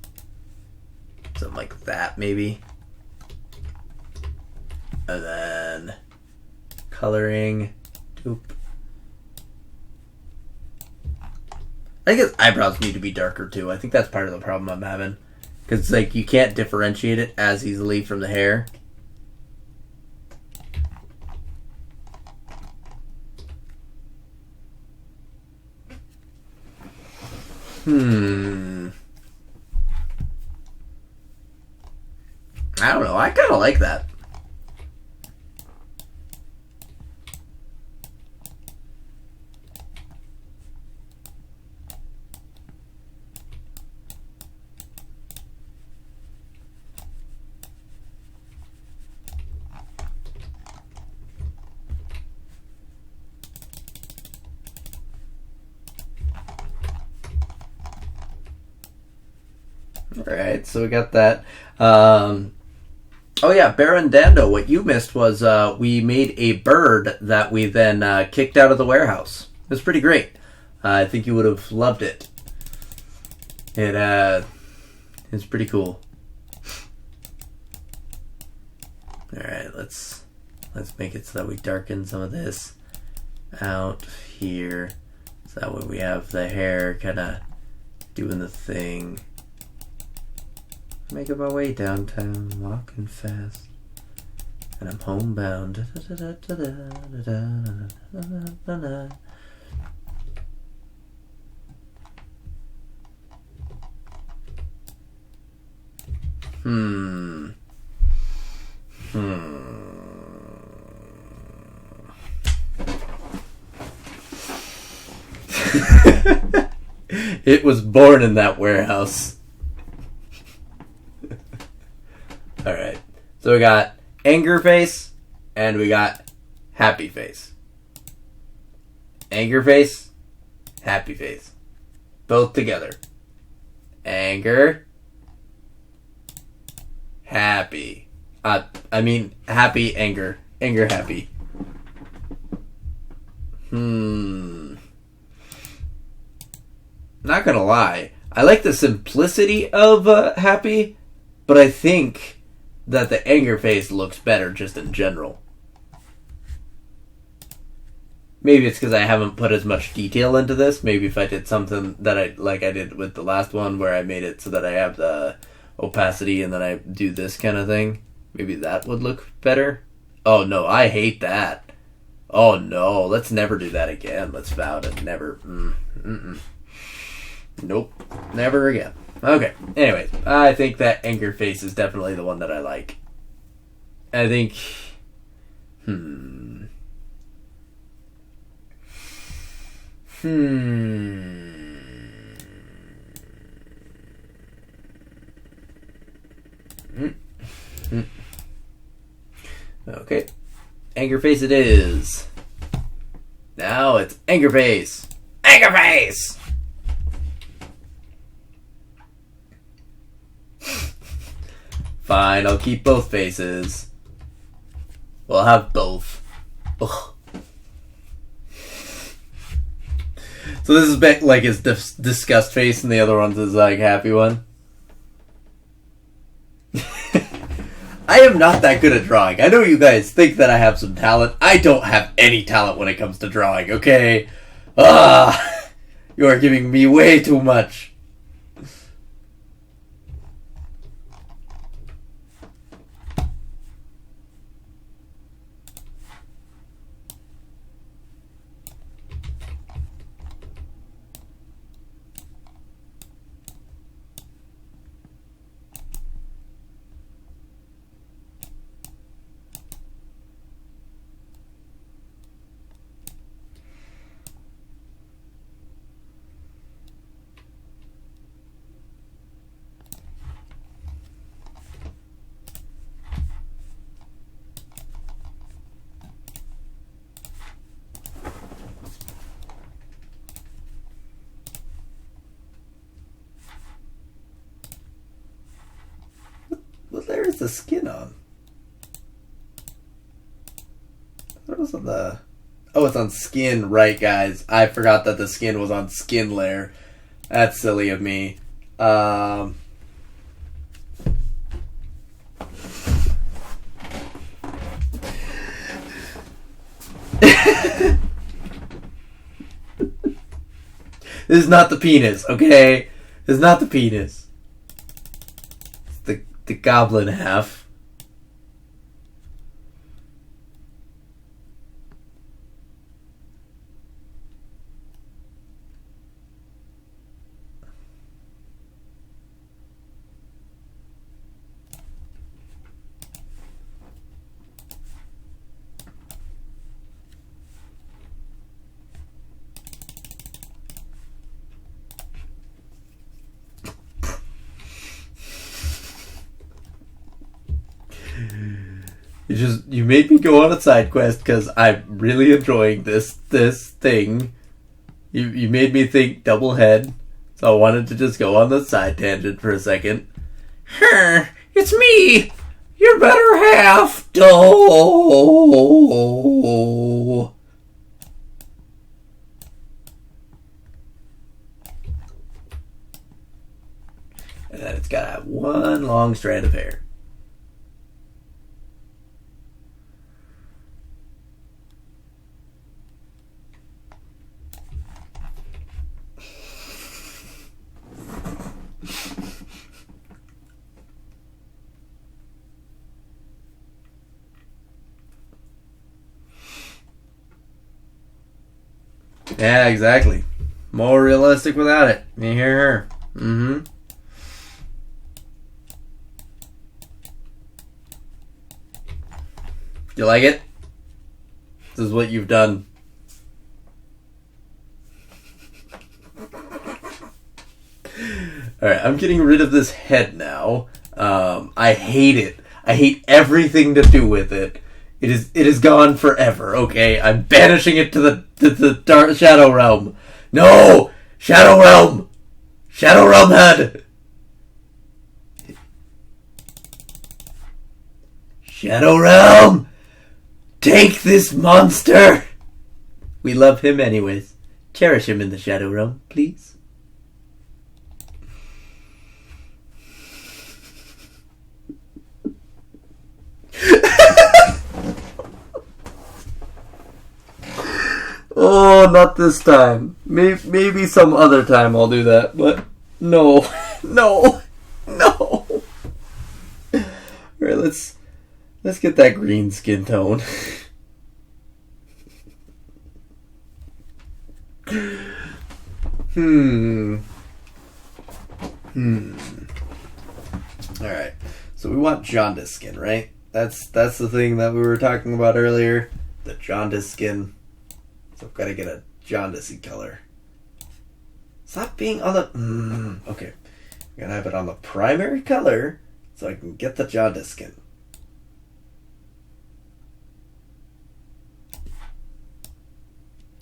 Something like that, maybe. And then coloring. Doop. I think his eyebrows need to be darker too. I think that's part of the problem I'm having. Because, like, you can't differentiate it as easily from the hair. I don't know. I kind of like that. Alright, so we got that. Oh yeah, Baron Dando, what you missed was we made a bird that we then kicked out of the warehouse. It was pretty great. I think you would have loved it. It's pretty cool. Alright, let's make it so that we darken some of this out here. So that way we have the hair kind of doing the thing. Making my way downtown, walking fast, and I'm homebound. It was born in that warehouse. Alright, so we got anger face, and we got happy face. Anger face, happy face. Both together. Anger, happy. Happy, anger. Anger, happy. Not gonna lie, I like the simplicity of happy, but I think that the anger face looks better just in general. maybe it's because I haven't put as much detail into this. Maybe if I did something that I did with the last one where I made it so that I have the opacity and then I do this kind of thing, maybe that would look better. Oh no, I hate that. Oh no, let's never do that again. Let's vow to never. Nope, never again. Okay, anyways, I think that Anger Face is definitely the one that I like. I think. Okay. Anger Face it is. Now it's Anger Face. Anger Face! Fine, I'll keep both faces. We'll have both. Ugh. So this is like his disgust face and the other one's his like happy one. I am not that good at drawing. I know you guys think that I have some talent. I don't have any talent when it comes to drawing, okay? You are giving me way too much. What layer is the skin on? What was on the... Oh, it's on skin. Right, guys. I forgot that the skin was on skin layer. That's silly of me. This is not the penis, okay? This is not the penis. It's the goblin half. You made me go on a side quest because I'm really enjoying this thing. You made me think double head, so I wanted to just go on the side tangent for a second. It's me, your better half. Oh. And then it's got to have one long strand of hair. Yeah, exactly. More realistic without it. You hear her. Mm-hmm. You like it? This is what you've done. Alright, I'm getting rid of this head now. I hate it. I hate everything to do with it. It is gone forever, okay? I'm banishing it to the dark Shadow Realm. No! Shadow Realm! Shadow Realm head! Shadow Realm! Take this monster! We love him anyways. Cherish him in the Shadow Realm, please. Oh, not this time. Maybe some other time I'll do that, but no. No. No. Alright, let's get that green skin tone. Alright. So we want jaundice skin, right? That's the thing that we were talking about earlier. The jaundice skin. So I've got to get a jaundicey color. Stop being on the... Okay. I'm going to have it on the primary color so I can get the jaundice skin.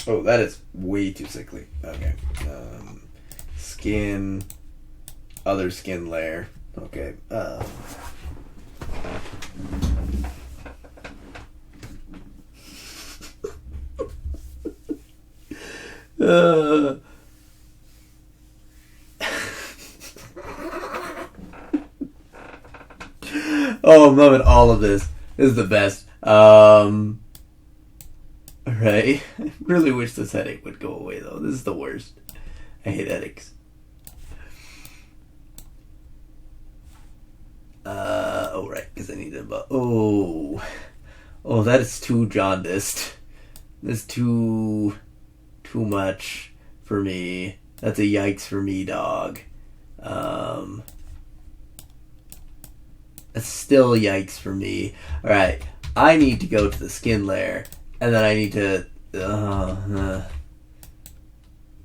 Oh, that is way too sickly. Okay. Skin. Other skin layer. Okay. Oh, I'm loving all of this. This is the best. Right. I really wish this headache would go away, though. This is the worst. I hate headaches. Oh, right, because I need to... Oh, that is too jaundiced. That's too much for me. That's a yikes for me, dog. That's still yikes for me. Alright, I need to go to the skin layer, and then I need to...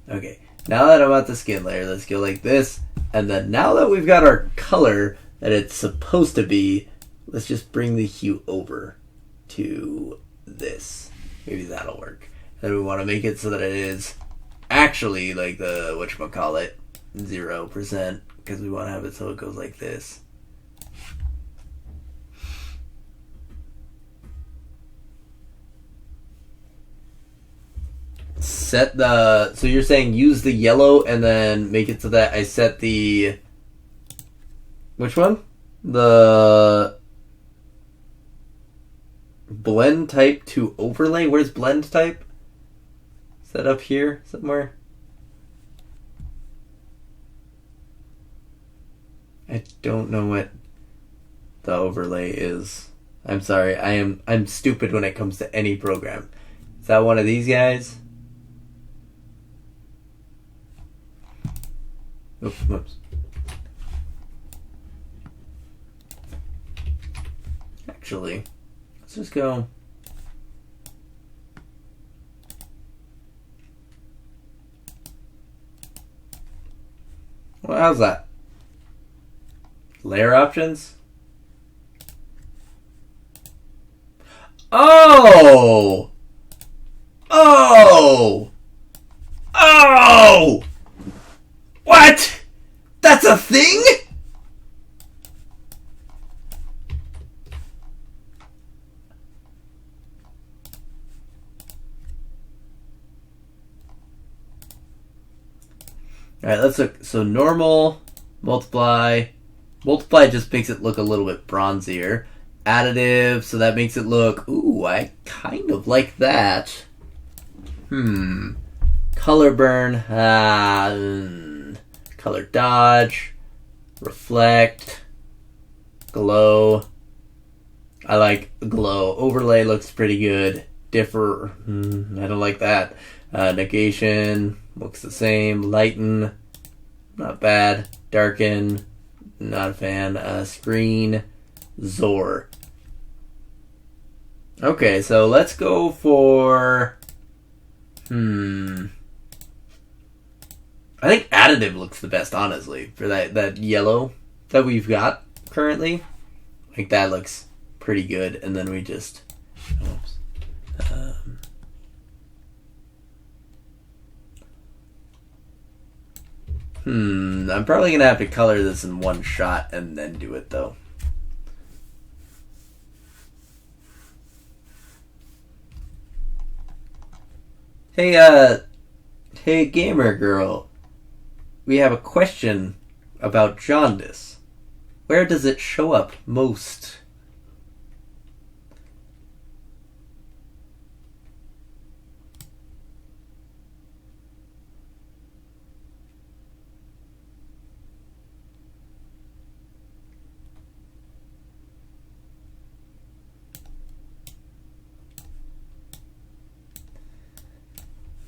Okay, now that I'm at the skin layer, let's go like this, and then now that we've got our color that it's supposed to be, let's just bring the hue over to this. Maybe that'll work. And then we want to make it so that it is actually like the, whatchamacallit, 0%, because we want to have it so it goes like this. Set the... So you're saying use the yellow and then make it so that I set the... Which one? The... Blend type to overlay? Where's blend type? Is that up here somewhere? I don't know what the overlay is. I'm sorry. I'm stupid when it comes to any program. Is that one of these guys? Oops, whoops. Actually, let's just go. Well, how's that? Layer options? Oh! Oh! Oh! What? That's a thing? Alright, let's look. So normal, multiply. Multiply just makes it look a little bit bronzier. Additive, so that makes it look... Ooh, I kind of like that. Color burn. Color dodge. Reflect. Glow. I like glow. Overlay looks pretty good. Differ. I don't like that. Negation. Looks the same. Lighten. Not bad. Darken. Not a fan. Screen. Zor. Okay, so let's go for... I think additive looks the best, honestly, for that yellow that we've got currently. Like, that looks pretty good, and then we just... Oops. I'm probably going to have to color this in one shot and then do it, though. Hey gamer girl, we have a question about jaundice. Where does it show up most?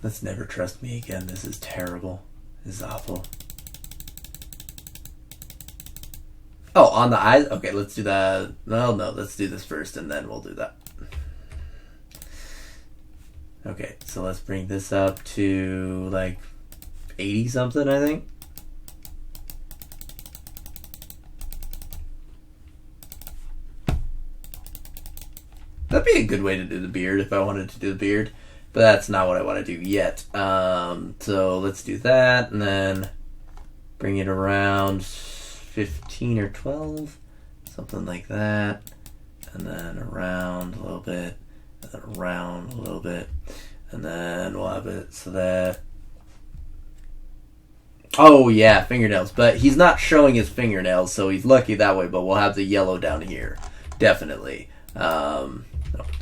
Let's never trust me again. This is terrible. This is awful. Oh, on the eyes? Okay, let's do that. No, let's do this first and then we'll do that. Okay, so let's bring this up to like 80 something, I think. That'd be a good way to do the beard if I wanted to do the beard. But that's not what I want to do yet. So let's do that and then bring it around 15 or 12. Something like that. And then around a little bit. And then around a little bit. And then we'll have it so that... Oh yeah, fingernails. But he's not showing his fingernails, so he's lucky that way. But we'll have the yellow down here. Definitely. No,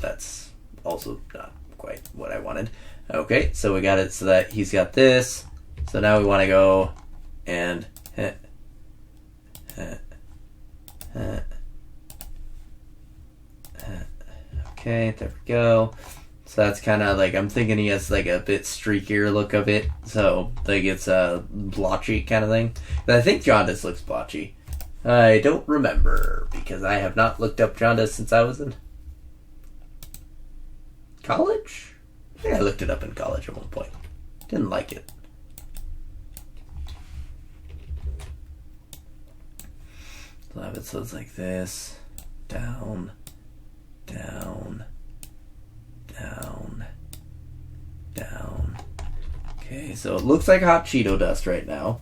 that's also not quite what I wanted. Okay, so we got it so that he's got this. So now we want to go and okay, there we go. So that's kind of like, I'm thinking he has like a bit streakier look of it. So like it's a blotchy kind of thing. But I think jaundice looks blotchy. I don't remember because I have not looked up jaundice since I was in college? I think I looked it up in college at one point. Didn't like it. So it's like this. Down. Down. Down. Down. Okay, so it looks like hot Cheeto dust right now.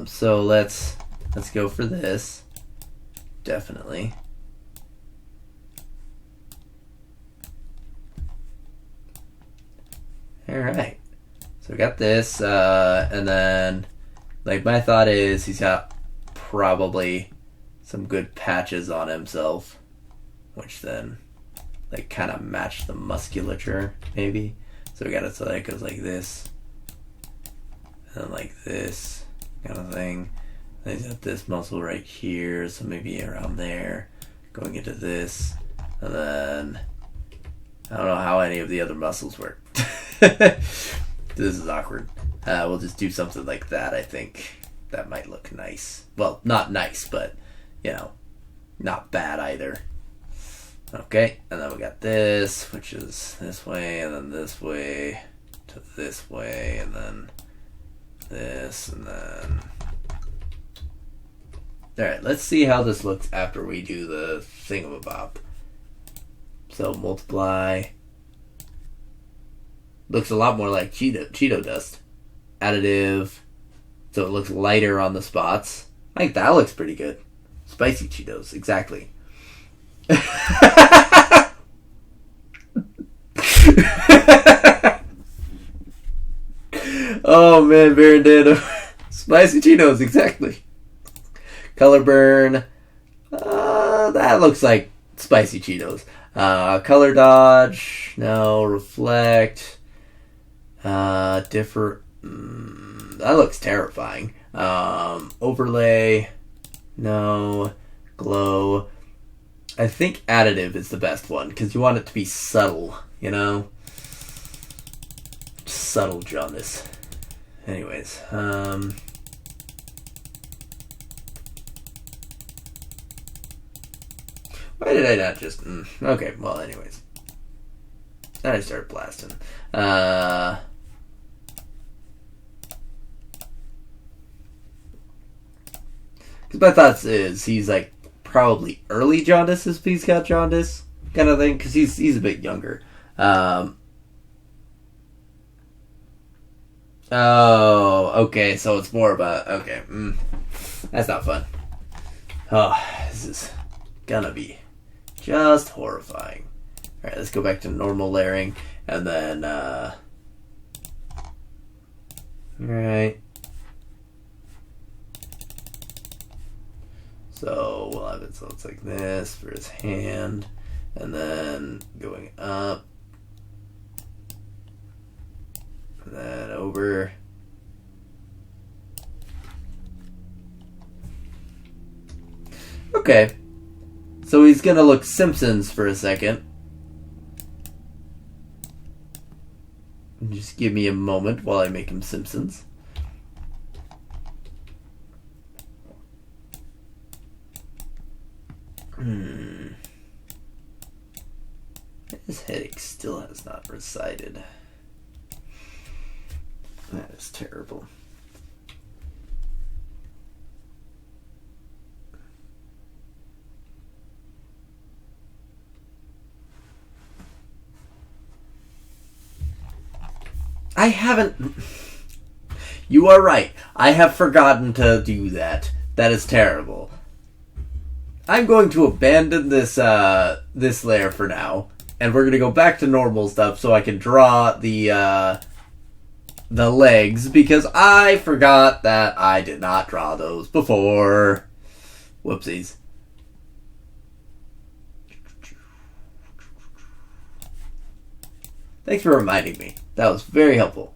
So let's go for this. Definitely. Alright. So we got this, and then like my thought is he's got probably some good patches on himself, which then like kind of match the musculature maybe. So we got it so that it goes like this and like this kind of thing. Then he's got this muscle right here, so maybe around there, going into this, and then I don't know how any of the other muscles work. This is awkward. We'll just do something like that. I think that might look nice. Well, not nice, but you know, not bad either. Okay, and then we got this, which is this way, and then this way to this way, and then this, and then... Alright, let's see how this looks after we do the thingamabob. So, multiply. Looks a lot more like Cheeto dust. Additive. So it looks lighter on the spots. I think that looks pretty good. Spicy Cheetos, exactly. Oh man, Barandano. Spicy Cheetos, exactly. Color burn. That looks like spicy Cheetos. Color dodge. No. Reflect. Differ. That looks terrifying. Overlay. No. Glow. I think additive is the best one because you want it to be subtle, you know? Subtle jaundice. Anyways, why did I not just... okay, well, anyways. Then I started blasting. Because my thoughts is he's like probably early jaundice if he's got jaundice kind of thing because he's a bit younger. Oh, okay, so it's more about... Okay, that's not fun. Oh, this is gonna be just horrifying. Alright, let's go back to normal layering, and then, alright. So, we'll have it so it's like this for his hand, and then going up, and then over. Okay. So he's gonna look Simpsons for a second. And just Give me a moment while I make him Simpsons. His headache still has not resided. That is terrible. I haven't... You are right. I have forgotten to do that. That is terrible. I'm going to abandon this this layer for now, and we're going to go back to normal stuff so I can draw the legs, because I forgot that I did not draw those before. Whoopsies. Thanks for reminding me. That was very helpful.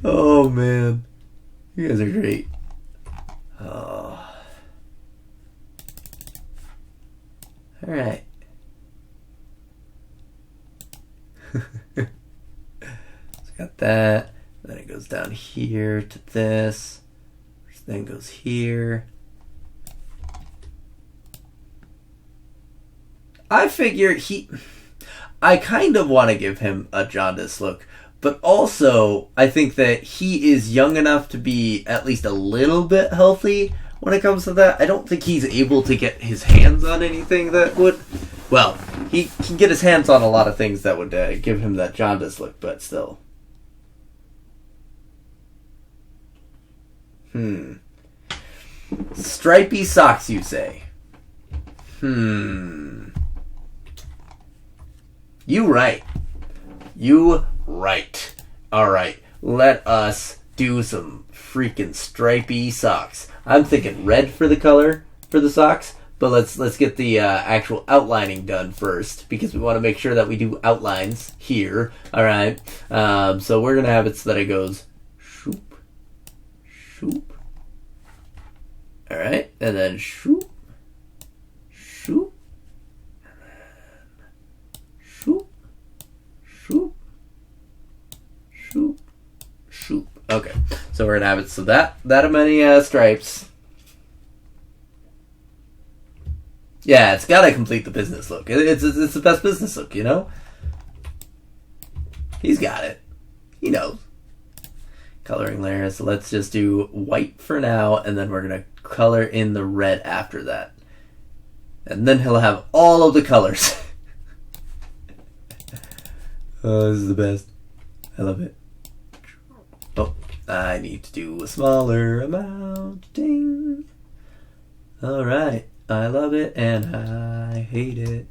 Oh, man. You guys are great. Oh. Alright. So got that. Then it goes down here to this. Which then goes here. I figure I kind of want to give him a jaundice look, but also I think that he is young enough to be at least a little bit healthy when it comes to that. I don't think he's able to get his hands on anything that would... Well, he can get his hands on a lot of things that would give him that jaundice look, but still. Stripy socks, you say? You right. Alright, let us do some freaking stripy socks. I'm thinking red for the color for the socks, but let's get the actual outlining done first, because we want to make sure that we do outlines here. Alright, so we're going to have it so that it goes shoop, shoop. Alright, and then shoop, shoop. Shoop. Okay, so we're gonna have it so that many stripes. Yeah, it's gotta complete the business look. It's the best business look, you know. He's got it. He knows. Coloring layers. So let's just do white for now, and then we're gonna color in the red after that, and then he'll have all of the colors. Oh, this is the best. I love it. Oh, I need to do a smaller amount. Ding. Alright, I love it and I hate it.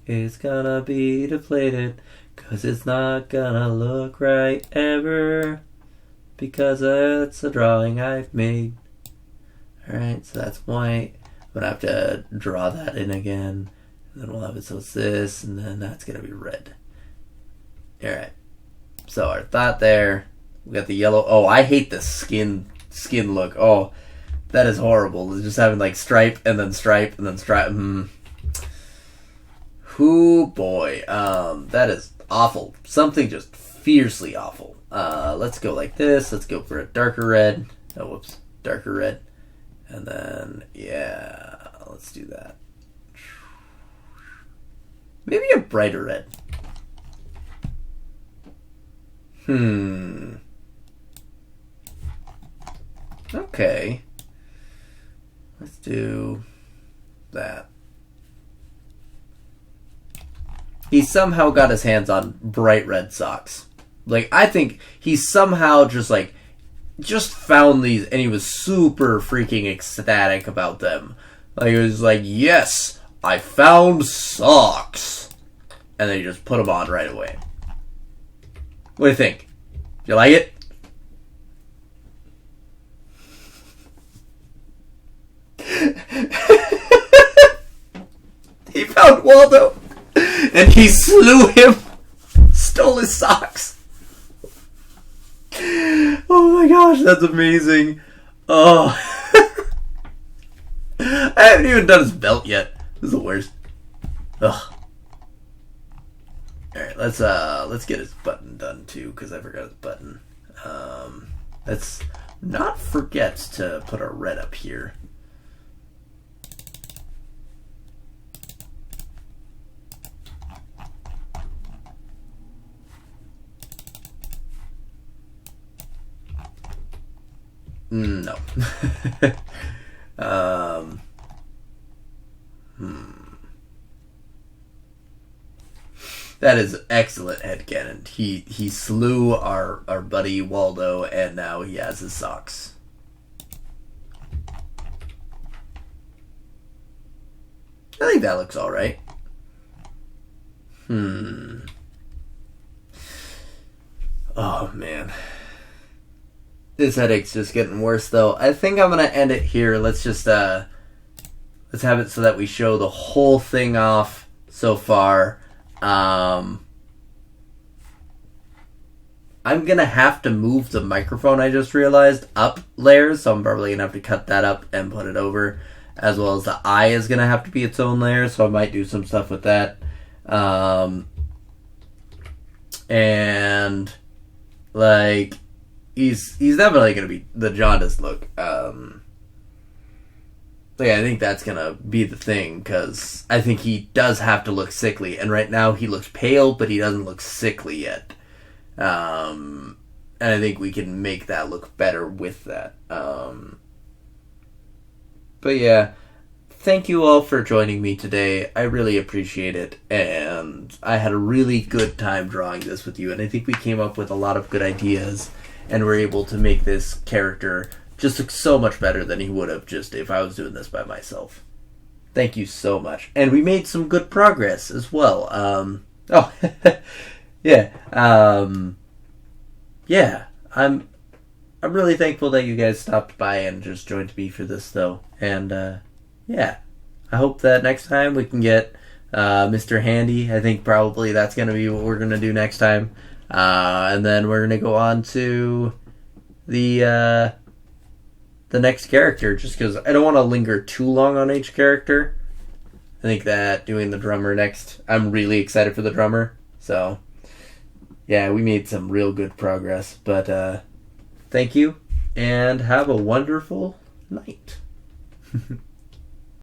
It's gonna be deflated, 'cause it's not gonna look right ever, because it's a drawing I've made. Alright, so that's white. I'm gonna have to draw that in again. And then we'll have it so it's this, and then that's gonna be red. Alright. So our thought there. We got the yellow. Oh, I hate the skin look. Oh, that is horrible. It's just having like stripe and then stripe and then stripe. Hoo boy. That is awful. Something just fiercely awful. Let's go like this. Let's go for a darker red. Oh, whoops. Darker red. And then, yeah, let's do that. Maybe a brighter red. Okay. Let's do that. He somehow got his hands on bright red socks. Like, I think he somehow just found these, and he was super freaking ecstatic about them. Like, he was like, yes, I found socks. And then he just put them on right away. What do you think? Do you like it? He found Waldo, and he slew him, stole his socks. Oh my gosh, that's amazing. Oh. I haven't even done his belt yet. This is the worst. Ugh. All right, let's get his button done too, because I forgot his button. Let's not forget to put our red up here. No. That is excellent headcanon. He slew our buddy Waldo, and now he has his socks. I think that looks alright. Oh, man. This headache's just getting worse, though. I think I'm gonna end it here. Let's just, let's have it so that we show the whole thing off so far. I'm gonna have to move the microphone, I just realized, up layers, so I'm probably gonna have to cut that up and put it over, as well as the eye is gonna have to be its own layer, so I might do some stuff with that. And like, he's definitely gonna be the jaundiced look. I think that's gonna be the thing, because I think he does have to look sickly, and right now he looks pale, but he doesn't look sickly yet. And I think we can make that look better with that. But yeah, thank you all for joining me today. I really appreciate it, and I had a really good time drawing this with you, and I think we came up with a lot of good ideas, and were able to make this character just look so much better than he would have just if I was doing this by myself. Thank you so much. And we made some good progress as well. Yeah. Yeah. I'm really thankful that you guys stopped by and just joined me for this, though. And yeah, I hope that next time we can get Mr. Handy. I think probably that's going to be what we're going to do next time. And then we're going to go on to the next character, just because I don't want to linger too long on each character. I think that doing the drummer next, I'm really excited for the drummer. So, yeah, we made some real good progress. But thank you, and have a wonderful night.